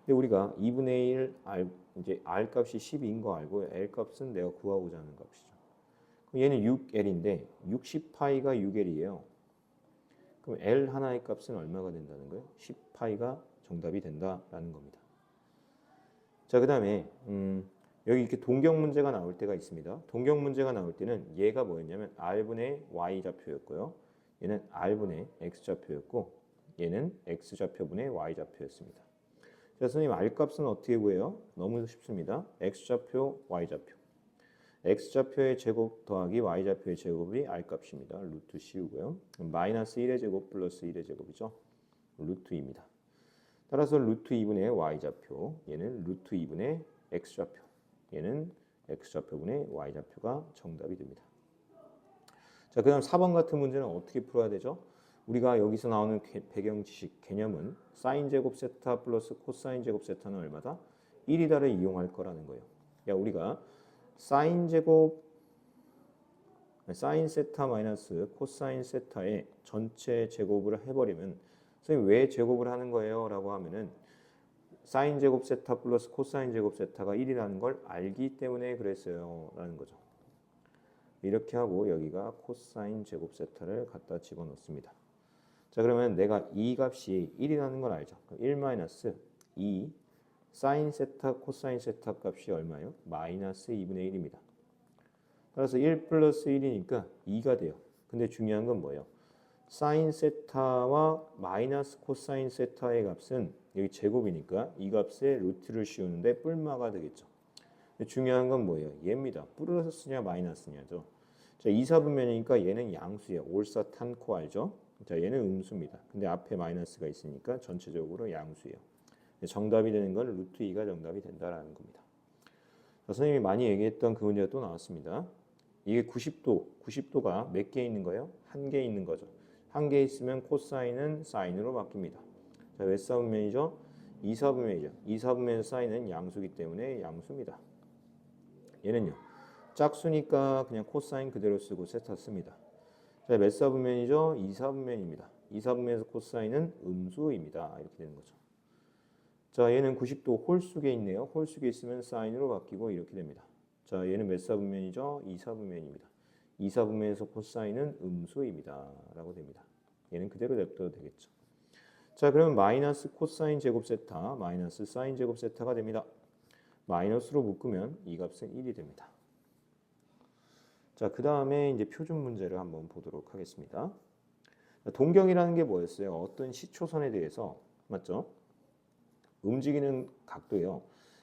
근데 우리가 2분의 1 R, 이제 R 값이 12인 거 알고 L 값은 내가 구하고자 하는 값이죠. 그럼 얘는 6L인데 60파이가 6L이에요. 그럼 L 하나의 값은 얼마가 된다는 거예요? 10파이가 정답이 된다라는 겁니다. 자, 그 다음에 여기 이렇게 동경 문제가 나올 때가 있습니다. 동경 문제가 나올 때는 얘가 뭐였냐면 R분의 Y좌표였고요. 얘는 R분의 X좌표였고 얘는 X좌표분의 Y좌표였습니다. 자, 선생님 R값은 어떻게 구해요? 너무 쉽습니다. X좌표, Y좌표. X좌표의 제곱 더하기 Y좌표의 제곱이 R값입니다. 루트 씌우고요. 마이너스 1의 제곱 플러스 1의 제곱이죠. 루트 2입니다. 따라서 루트 2분의 Y좌표, 얘는 루트 2분의 X좌표, 얘는 X좌표분의 Y좌표가 정답이 됩니다. 자, 그 다음 4번 같은 문제는 어떻게 풀어야 되죠? 우리가 여기서 나오는 배경 지식, 개념은 사인 제곱 세타 플러스 코사인 제곱 세타는 얼마다? 1이다를 이용할 거라는 거예요. 야, 우리가 사인 제곱, 사인 세타 마이너스 코사인 세타의 전체 제곱을 해버리면 선생님 왜 제곱을 하는 거예요? 라고 하면은 사인 제곱 세타 플러스 코사인 제곱 세타가 1이라는 걸 알기 때문에 그랬어요 라는 거죠. 이렇게 하고 여기가 코사인 제곱 세타를 갖다 집어넣습니다. 자, 그러면 내가 이 값이 1이라는 걸 알죠. 1 마이너스 2 사인 세타 코사인 세타 값이 얼마예요? 마이너스 2분의 1입니다. 따라서 1 플러스 1이니까 2가 돼요. 근데 중요한 건 뭐예요? 사인 세타와 마이너스 코사인 세타의 값은 여기 제곱이니까 이 값에 루트를 씌우는데 뿔마가 되겠죠. 중요한 건 뭐예요? 얘입니다. 플러스냐 마이너스냐죠. 자, 2사분면이니까 얘는 양수예요. 올사탄코 알죠? 자, 얘는 음수입니다. 근데 앞에 마이너스가 있으니까 전체적으로 양수예요. 정답이 되는 건 루트 2가 정답이 된다라는 겁니다. 자, 선생님이 많이 얘기했던 그 문제가 또 나왔습니다. 이게 90도가 몇 개 있는 거예요? 한 개 있는 거죠. 한 개 있으면 코사인은 사인으로 바뀝니다. 자, 몇 사분면이죠? 2사분면이죠. 2사분면 사인은 양수기 때문에 양수입니다. 얘는요. 짝수니까 그냥 코사인 그대로 쓰고 세타 씁니다. 자, 몇 사분면이죠? 2사분면입니다. 2사분면에서 코사인은 음수입니다. 이렇게 되는 거죠. 자, 얘는 90도 홀수계 있네요. 홀수계 있으면 사인으로 바뀌고 이렇게 됩니다. 자, 얘는 몇 사분면이죠? 2사분면입니다. 2사분면에서 코사인은 음수입니다. 라고 됩니다. 얘는 그대로 냅둬도 되겠죠. 자, 그러면 마이너스 코사인 제곱 세타, 마이너스 사인 제곱 세타가 됩니다. 마이너스로 묶으면 이 값은 1이 됩니다. 자, 그 다음에 이제 표준 문제를 한번 보도록 하겠습니다. 동경이라는 게 뭐였어요? 어떤 시초선에 대해서, 맞죠? 움직이는 각도예요.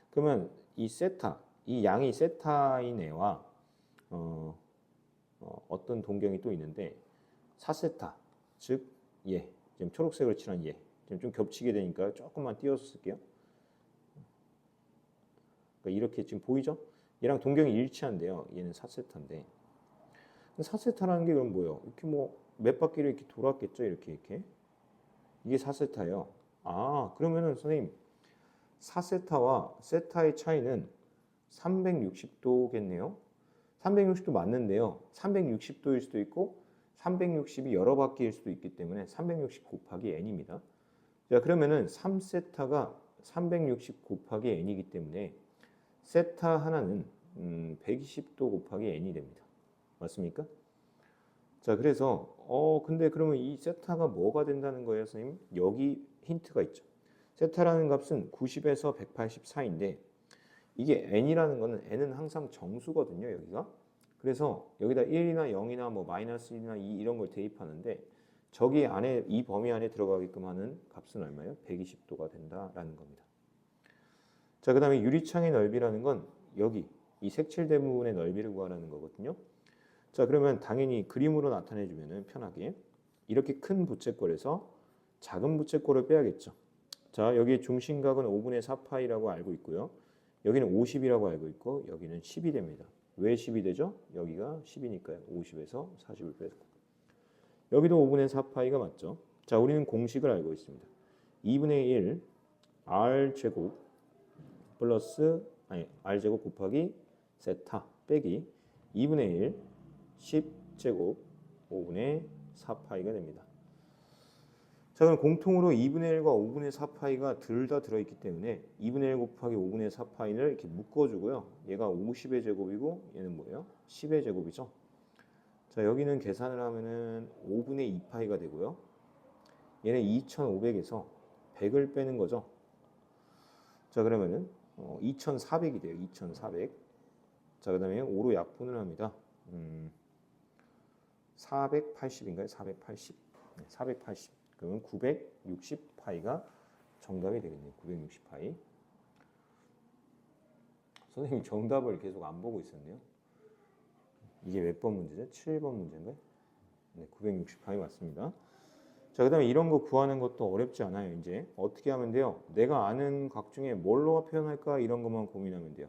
그러면 이 세타, 이 양이 세타인 애와 어떤 동경이 또 있는데 4세타, 즉 얘, 지금 초록색으로 칠한 얘, 지금 좀 겹치게 되니까 조금만 띄워서 쓸게요. 그러니까 이렇게 지금 보이죠? 얘랑 동경이 일치한대요. 얘는 4세타인데. 4세타라는 게 그럼 뭐예요? 이렇게 뭐 몇 바퀴를 이렇게 돌았겠죠? 이렇게. 이게 4세타예요. 아, 그러면은 선생님 4세타와 세타의 차이는 360도겠네요. 360도 맞는데요. 360도일 수도 있고 360이 여러 바퀴일 수도 있기 때문에 360 곱하기 n입니다. 자, 그러면은 3세타가 360 곱하기 n이기 때문에 세타 하나는 120도 곱하기 n이 됩니다. 맞습니까? 자, 그래서 근데 그러면 이 세타가 뭐가 된다는 거예요, 선생님? 여기 힌트가 있죠. 세타라는 값은 90에서 180 사이인데 이게 n이라는 거는 n은 항상 정수거든요, 여기가. 그래서 여기다 1이나 0이나 뭐 마이너스 1이나 2 이런 걸 대입하는데 저기 안에 이 범위 안에 들어가게끔 하는 값은 얼마예요? 120도가 된다라는 겁니다. 자, 그다음에 유리창의 넓이라는 건 여기 이 색칠된 부분의 넓이를 구하라는 거거든요. 자, 그러면 당연히 그림으로 나타내 주면은 편하게 이렇게 큰 부채꼴에서 작은 부채꼴을 빼야겠죠. 자, 여기 중심각은 5분의 4파이라고 알고 있고요. 여기는 50이라고 알고 있고 여기는 10이 됩니다. 왜 10이 되죠? 여기가 10이니까요. 50에서 40을 빼고. 여기도 5분의 4파이가 맞죠? 자, 우리는 공식을 알고 있습니다. 2분의 1 r제곱 플러스 r제곱 곱하기 세타 빼기 2분의 1 10제곱 5분의 4파이가 됩니다. 자, 그럼 공통으로 2분의 1과 5분의 4파이가 둘 다 들어있기 때문에 2분의 1 곱하기 5분의 4파이를 이렇게 묶어주고요. 얘가 50의 제곱이고 얘는 뭐예요? 10의 제곱이죠. 자, 여기는 계산을 하면은 5분의 2파이가 되고요. 얘는 2500에서 100을 빼는 거죠. 자, 그러면은 2400이 돼요. 2400. 자, 그 다음에 5로 약분을 합니다. 480인가요? 480. 네, 480. 그러면 960파이가 정답이 되겠네요. 960파이. 선생님 정답을 계속 안 보고 있었네요. 이게 몇 번 문제죠? 7번 문제인가요? 네, 960파이 맞습니다. 자, 그 다음에 이런 거 구하는 것도 어렵지 않아요. 이제 어떻게 하면 돼요? 내가 아는 각 중에 뭘로 표현할까? 이런 것만 고민하면 돼요.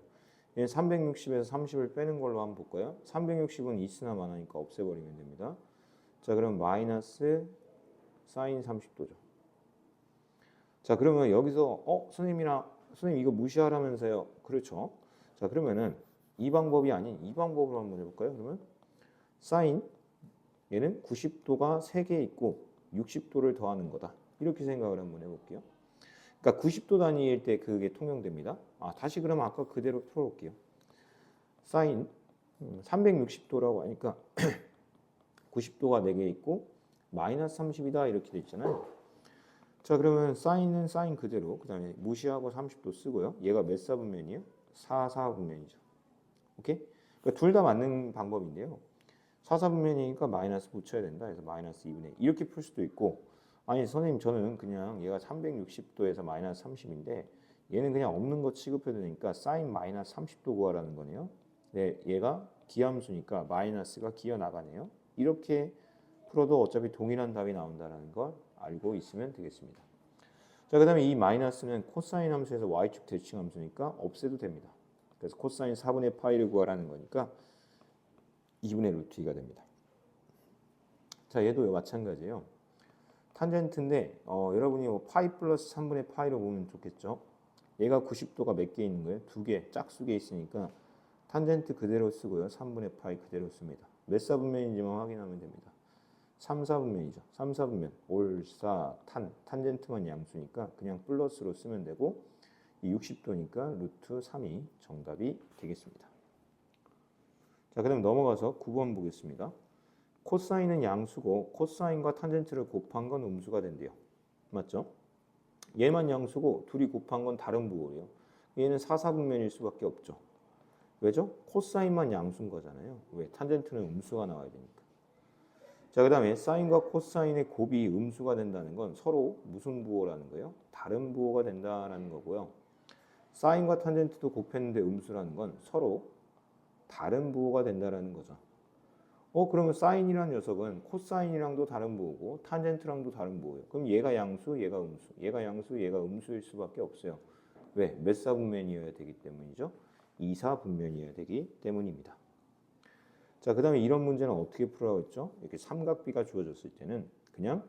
360에서 30을 빼는 걸로 한번 볼까요? 360은 있으나 마나니까 없애버리면 됩니다. 자, 그럼 마이너스 사인 30도죠. 자, 그러면 여기서 선생님 이거 무시하라면서요. 그렇죠. 자, 그러면은 이 방법이 아닌 이 방법으로 한번 해볼까요? 그러면 사인 얘는 90도가 3개 있고 60도를 더하는 거다. 이렇게 생각을 한번 해볼게요. 그러니까 90도 단위일 때 그게 통용됩니다. 다시 그러면 아까 그대로 풀어볼게요. 사인 360도라고 하니까 90도가 4개 있고 마이너스 30이다 이렇게 돼 있잖아요. 자, 그러면 사인은 사인 그대로 그 다음에 무시하고 30도 쓰고요. 얘가 몇 사분면이에요? 4사분면이죠. 오케이? 그러니까 둘 다 맞는 방법인데요. 4사분면이니까 마이너스 붙여야 된다. 그래서 마이너스 2분의 1 이렇게 풀 수도 있고 아니 선생님 저는 그냥 얘가 360도에서 마이너스 30인데 얘는 그냥 없는 거 취급해도 되니까 사인 마이너스 30도 구하라는 거네요. 네, 얘가 기함수니까 마이너스가 기어 나가네요. 이렇게 풀어도 어차피 동일한 답이 나온다는 걸 알고 있으면 되겠습니다. 자, 그 다음에 이 마이너스는 코사인 함수에서 y축 대칭 함수니까 없애도 됩니다. 그래서 코사인 4분의 파이를 구하라는 거니까 2분의 루트 2가 됩니다. 자, 얘도 마찬가지예요. 탄젠트인데 여러분이 파이 플러스 3분의 파이로 보면 좋겠죠. 얘가 90도가 몇 개 있는 거예요? 2개, 짝수개 있으니까 탄젠트 그대로 쓰고요. 3분의 파이 그대로 씁니다. 몇 사분면인지만 확인하면 됩니다. 3사분면이죠. 3사분면, 올사, 탄젠트만 양수니까 그냥 플러스로 쓰면 되고 이 60도니까 루트 3이 정답이 되겠습니다. 자, 그다음 넘어가서 9번 보겠습니다. 코사인은 양수고 코사인과 탄젠트를 곱한 건 음수가 된대요. 맞죠? 얘만 양수고 둘이 곱한 건 다른 부호예요. 얘는 4사분면일 수밖에 없죠. 왜죠? 코사인만 양수인 거잖아요. 왜? 탄젠트는 음수가 나와야 되니까. 자, 그 다음에 사인과 코사인의 곱이 음수가 된다는 건 서로 무슨 부호라는 거예요? 다른 부호가 된다는 거고요. 사인과 탄젠트도 곱했는데 음수라는 건 서로 다른 부호가 된다는 거죠. 그러면 사인이라는 녀석은 코사인이랑도 다른 부호고 탄젠트랑도 다른 부호예요. 그럼 얘가 양수, 얘가 음수, 얘가 양수, 얘가 음수일 수밖에 없어요. 왜? 몇 사분면이어야 되기 때문이죠. 이사분면이어야 되기 때문입니다. 자, 그 다음에 이런 문제는 어떻게 풀라고 했죠? 이렇게 삼각비가 주어졌을 때는 그냥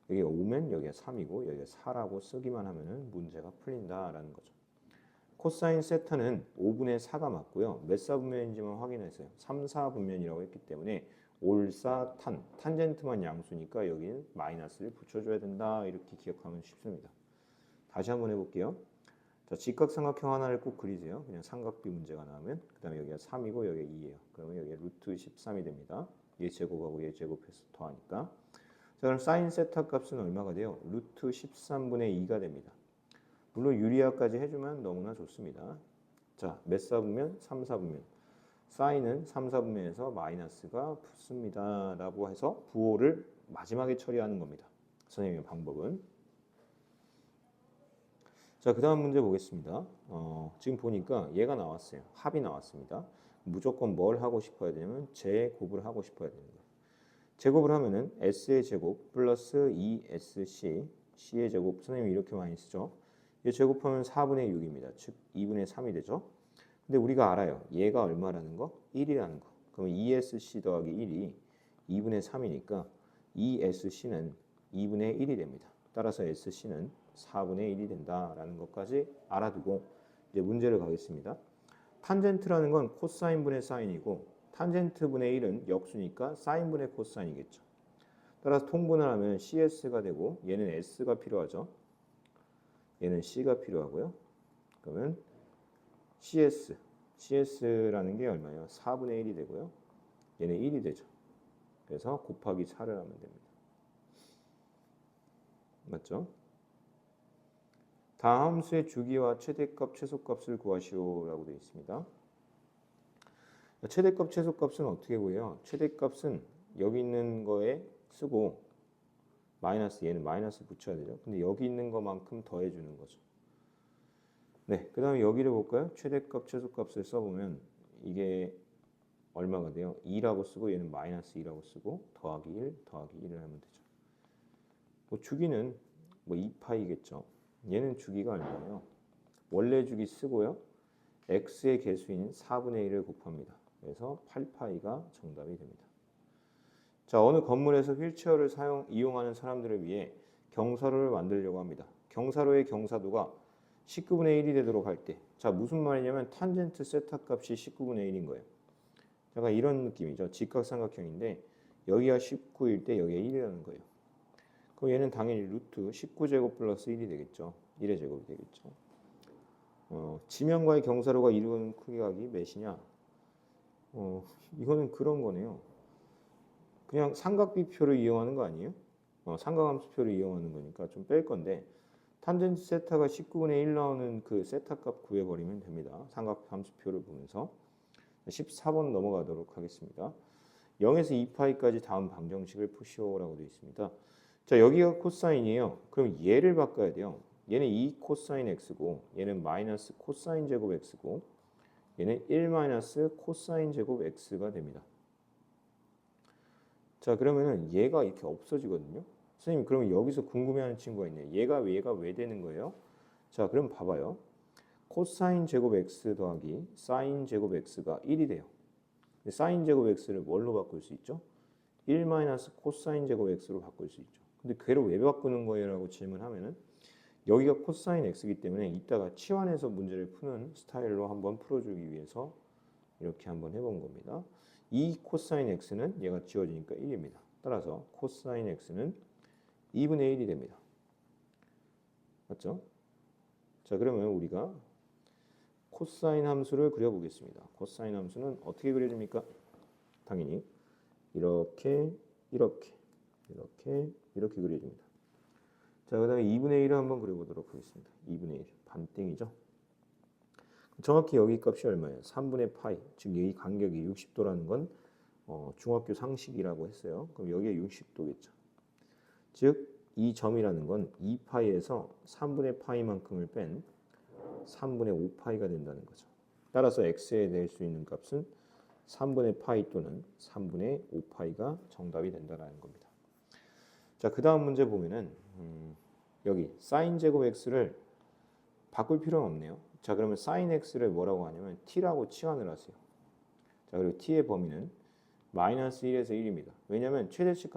여기가 5면 여기가 3이고 여기가 4라고 쓰기만 하면은 문제가 풀린다라는 거죠. 코사인 세타는 5분의 4가 맞고요. 몇 사분면인지만 확인했어요. 3, 4분면이라고 했기 때문에 올사탄, 탄젠트만 양수니까 여기는 마이너스를 붙여줘야 된다. 이렇게 기억하면 쉽습니다. 다시 한번 해볼게요. 자, 직각삼각형 하나를 꼭 그리세요. 그냥 삼각비 문제가 나오면 그 다음에 여기가 3이고 여기가 2예요. 그러면 여기가 루트 13이 됩니다. 얘 제곱하고 얘 제곱해서 더하니까. 자, 그럼 사인 세타 값은 얼마가 돼요? 루트 13분의 2가 됩니다. 물론 유리화까지 해주면 너무나 좋습니다. 자, 몇 사분면? 3, 사분면. 사인은 3, 사분면에서 마이너스가 붙습니다. 라고 해서 부호를 마지막에 처리하는 겁니다. 선생님의 방법은. 자, 그 다음 문제 보겠습니다. 지금 보니까 얘가 나왔어요. 합이 나왔습니다. 무조건 뭘 하고 싶어야 되냐면 제곱을 하고 싶어야 되는 거예요. 제곱을 하면은 s의 제곱 플러스 2sc, c의 제곱, 선생님이 이렇게 많이 쓰죠. 얘 제곱하면 4분의 6입니다. 즉 2분의 3이 되죠. 근데 우리가 알아요. 얘가 얼마라는 거? 1이라는 거. 그러면 2sc 더하기 1이 2분의 3이니까 2sc는 2분의 1이 됩니다. 따라서 sc는 4분의 1이 된다라는 것까지 알아두고 이제 문제를 가겠습니다. 탄젠트라는 건 코사인분의 사인이고 탄젠트분의 1은 역수니까 사인분의 코사인이겠죠. 따라서 통분을 하면 CS가 되고 얘는 S가 필요하죠. 얘는 C가 필요하고요. 그러면 CS라는 게 얼마예요? 4분의 1이 되고요. 얘는 1이 되죠. 그래서 곱하기 4를 하면 됩니다. 맞죠? 다음 함수의 주기와 최대값, 최소값을 구하시오라고 되어 있습니다. 최대값, 최소값은 어떻게 구해요? 최대값은 여기 있는 거에 쓰고 마이너스, 얘는 마이너스 붙여야 되죠. 근데 여기 있는 것만큼 더해주는 거죠. 네, 그 다음에 여기를 볼까요? 최대값, 최소값을 써보면 이게 얼마가 돼요? 2라고 쓰고 얘는 마이너스 2라고 쓰고 더하기 1, 더하기 1을 하면 되죠. 뭐 주기는 뭐 2파이겠죠. 얘는 주기가 얼마예요? 원래 주기 쓰고요. x의 개수인 4분의 1을 곱합니다. 그래서 8파이가 정답이 됩니다. 자, 어느 건물에서 휠체어를 이용하는 사람들을 위해 경사로를 만들려고 합니다. 경사로의 경사도가 19분의 1이 되도록 할 때, 자, 무슨 말이냐면 탄젠트 세타 값이 19분의 1인 거예요. 약간 이런 느낌이죠. 직각삼각형인데 여기가 19일 때 여기가 1이라는 거예요. 그럼 얘는 당연히 루트 19제곱 플러스 1이 되겠죠. 1의 제곱이 되겠죠. 지면과의 경사로가 이루는 크기각이 몇이냐? 이거는 그런 거네요. 그냥 삼각비표를 이용하는 거 아니에요? 삼각함수표를 이용하는 거니까 좀 뺄 건데 탄젠트 세타가 19분의 1 나오는 그 세타 값 구해버리면 됩니다. 삼각함수표를 보면서 14번 넘어가도록 하겠습니다. 0에서 2파이까지 다음 방정식을 푸시오라고 되어 있습니다. 자, 여기가 코사인이에요. 그럼 얘를 바꿔야 돼요. 얘는 2 코사인 x고 얘는 마이너스 코사인 제곱 x고 얘는 1 마이너스 코사인 제곱 x가 됩니다. 자, 그러면은 얘가 이렇게 없어지거든요. 선생님, 그러면 여기서 궁금해하는 친구가 있네요. 얘가 왜 되는 거예요? 자, 그럼 봐봐요. 코사인 제곱 x 더하기 사인 제곱 x가 1이 돼요. 사인 제곱 x를 뭘로 바꿀 수 있죠? 1 마이너스 코사인 제곱 x로 바꿀 수 있죠. 근데 걔를 왜 바꾸는 거예요? 라고 질문하면은 여기가 코사인 x이기 때문에 이따가 치환해서 문제를 푸는 스타일로 한번 풀어주기 위해서 이렇게 한번 해본 겁니다. 이 코사인 x는 얘가 지워지니까 1입니다. 따라서 코사인 x는 2분의 1이 됩니다. 맞죠? 자, 그러면 우리가 코사인 함수를 그려보겠습니다. 코사인 함수는 어떻게 그려집니까? 당연히 이렇게 그려집니다. 자, 그 다음에 2분의 1을 한번 그려보도록 하겠습니다. 2분의 1, 반땡이죠. 정확히 여기 값이 얼마예요? 3분의 파이, 즉 이 간격이 60도라는 건 중학교 상식이라고 했어요. 그럼 여기에 60도겠죠. 즉 이 점이라는 건 2파이에서 3분의 파이만큼을 뺀 3분의 5파이가 된다는 거죠. 따라서 x에 낼 수 있는 값은 3분의 파이 또는 3분의 5파이가 정답이 된다는 겁니다. 자, 그 다음 문제 보면은 여기 사인 제곱 x를 바꿀 필요는 없네요. 자, 그러면 sin x를 뭐라고 하냐면 t라고 치환을 하세요. 자, 그리고 t의 범위는 마이너스 1에서 1입니다. 왜냐면 최대치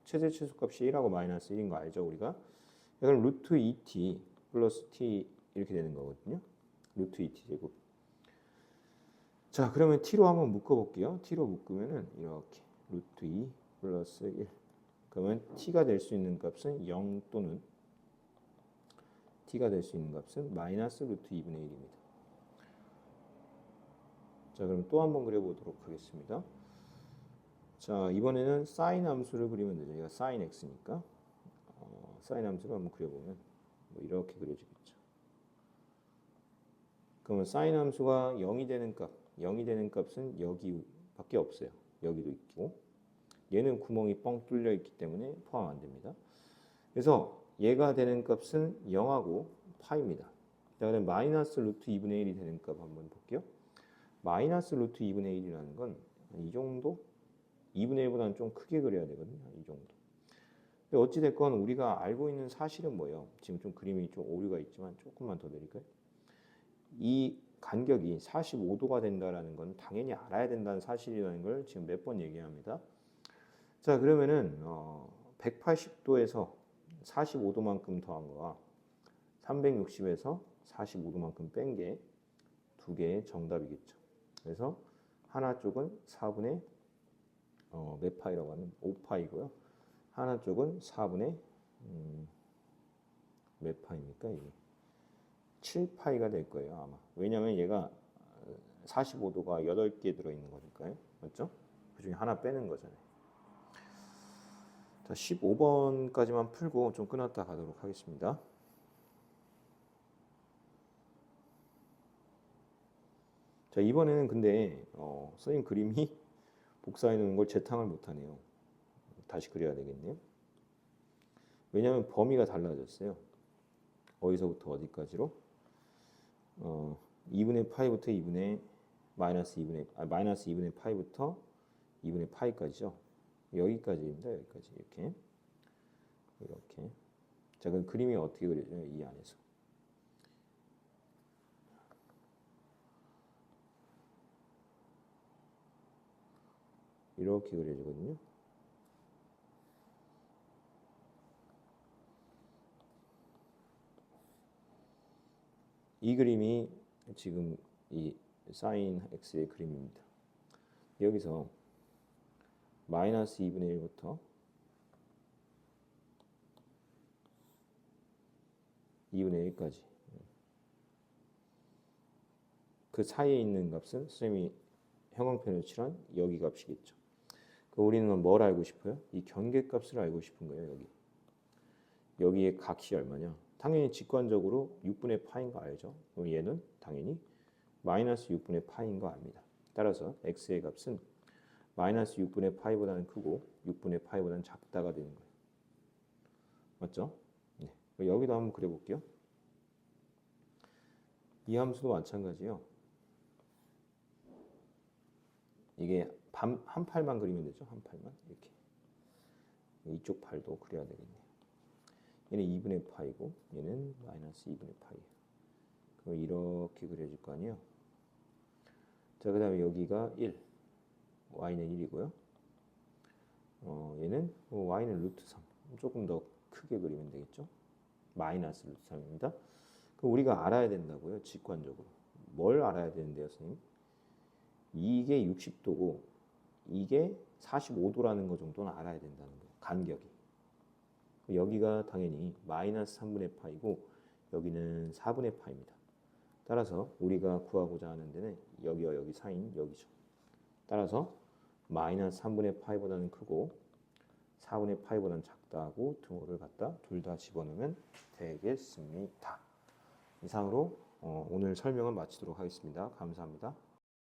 최소값이 1하고 마이너스 1인 거 알죠, 우리가? 이건 루트 2t 플러스 t 이렇게 되는 거거든요. 루트 2t 제곱. 자, 그러면 t로 한번 묶어볼게요. t로 묶으면은 이렇게 루트 2 플러스 1. 그러면 t가 될 수 있는 값은 0 또는 t가 될 수 있는 값은 마이너스 루트 2분의 1입니다. 자, 그럼 또 한번 그려보도록 하겠습니다. 자, 이번에는 sin 함수를 그리면 되죠. 얘가 sin x니까 sin 함수를 한번 그려보면 뭐 이렇게 그려지겠죠. 그러면 sin 함수가 0이 되는 값은 여기밖에 없어요. 여기도 있고 얘는 구멍이 뻥 뚫려 있기 때문에 포함 안 됩니다. 그래서 얘가 되는 값은 0하고 파입니다. 자, 그럼 마이너스 루트 2분의 1이 되는 값 한번 볼게요. 마이너스 루트 2분의 1이라는 건 이 정도? 2분의 1보다는 좀 크게 그려야 되거든요. 이 정도. 근데 어찌됐건 우리가 알고 있는 사실은 뭐예요? 지금 좀 그림이 좀 오류가 있지만 조금만 더 내릴까요? 이 간격이 45도가 된다는 건 당연히 알아야 된다는 사실이라는 걸 지금 몇 번 얘기합니다. 자, 그러면은 180도에서 45도만큼 더한 거와 360에서 45도만큼 뺀 게 두 개의 정답이겠죠. 그래서 하나 쪽은 4분의 몇 파이라고 하면 5파이고요. 하나 쪽은 4분의 몇 파입니까 이게? 7파이가 될 거예요 아마. 왜냐하면 얘가 45도가 8개 들어있는 거니까요. 맞죠? 그 중에 하나 빼는 거잖아요. 자, 15번까지만 풀고 좀 끊었다 가도록 하겠습니다. 자, 이번에는 근데 선생님 그림이 복사해 놓은 걸 재탕을 못하네요. 다시 그려야 되겠네요. 왜냐하면 범위가 달라졌어요. 어디서부터 어디까지로? 2분의 파이부터 2분의 마이너스 2분의 파이부터 2분의 파이까지죠. 여기까지입니다. 여기까지 이렇게. 자, 그럼 그림이 어떻게 그려져요? 이 안에서. 이렇게 그려지거든요. 이 그림이 지금 이 sin x의 그림입니다. 여기서 마이너스 2분의 1부터 2분의 1까지 그 사이에 있는 값은 선생님이 형광펜으로 칠한 여기 값이겠죠. 우리는 뭘 알고 싶어요? 이 경계값을 알고 싶은 거예요. 여기에 값이 얼마냐? 당연히 직관적으로 6분의 파인 거 알죠? 그럼 얘는 당연히 마이너스 6분의 파인 거 압니다. 따라서 x의 값은 마이너스 6분의 파이보다는 크고 6분의 파이보다는 작다가 되는 거예요. 맞죠? 네. 여기도 한번 그려볼게요. 이 함수도 마찬가지예요. 이게 한 팔만 그리면 되죠. 한 팔만 이렇게. 이쪽 팔도 그려야 되겠네요. 얘는 2분의 파이고 얘는 마이너스 2분의 파이. 그럼 이렇게 그려질 거 아니에요. 자, 그 다음에 여기가 1, y는 1이고요. 얘는 y는 루트 3. 조금 더 크게 그리면 되겠죠. 마이너스 루트 3입니다. 그럼 우리가 알아야 된다고요. 직관적으로. 뭘 알아야 되는데요, 선생님? 이게 60도고 이게 45도라는 거 정도는 알아야 된다는 거예요. 간격이. 여기가 당연히 마이너스 3분의 파이고 여기는 4분의 파입니다. 따라서 우리가 구하고자 하는 데는 여기와 여기 사이인 여기죠. 따라서 마이너스 3분의 파이보다는 크고 4분의 파이보다는 작다고 등호를 갖다 둘 다 집어넣으면 되겠습니다. 이상으로 오늘 설명을 마치도록 하겠습니다. 감사합니다.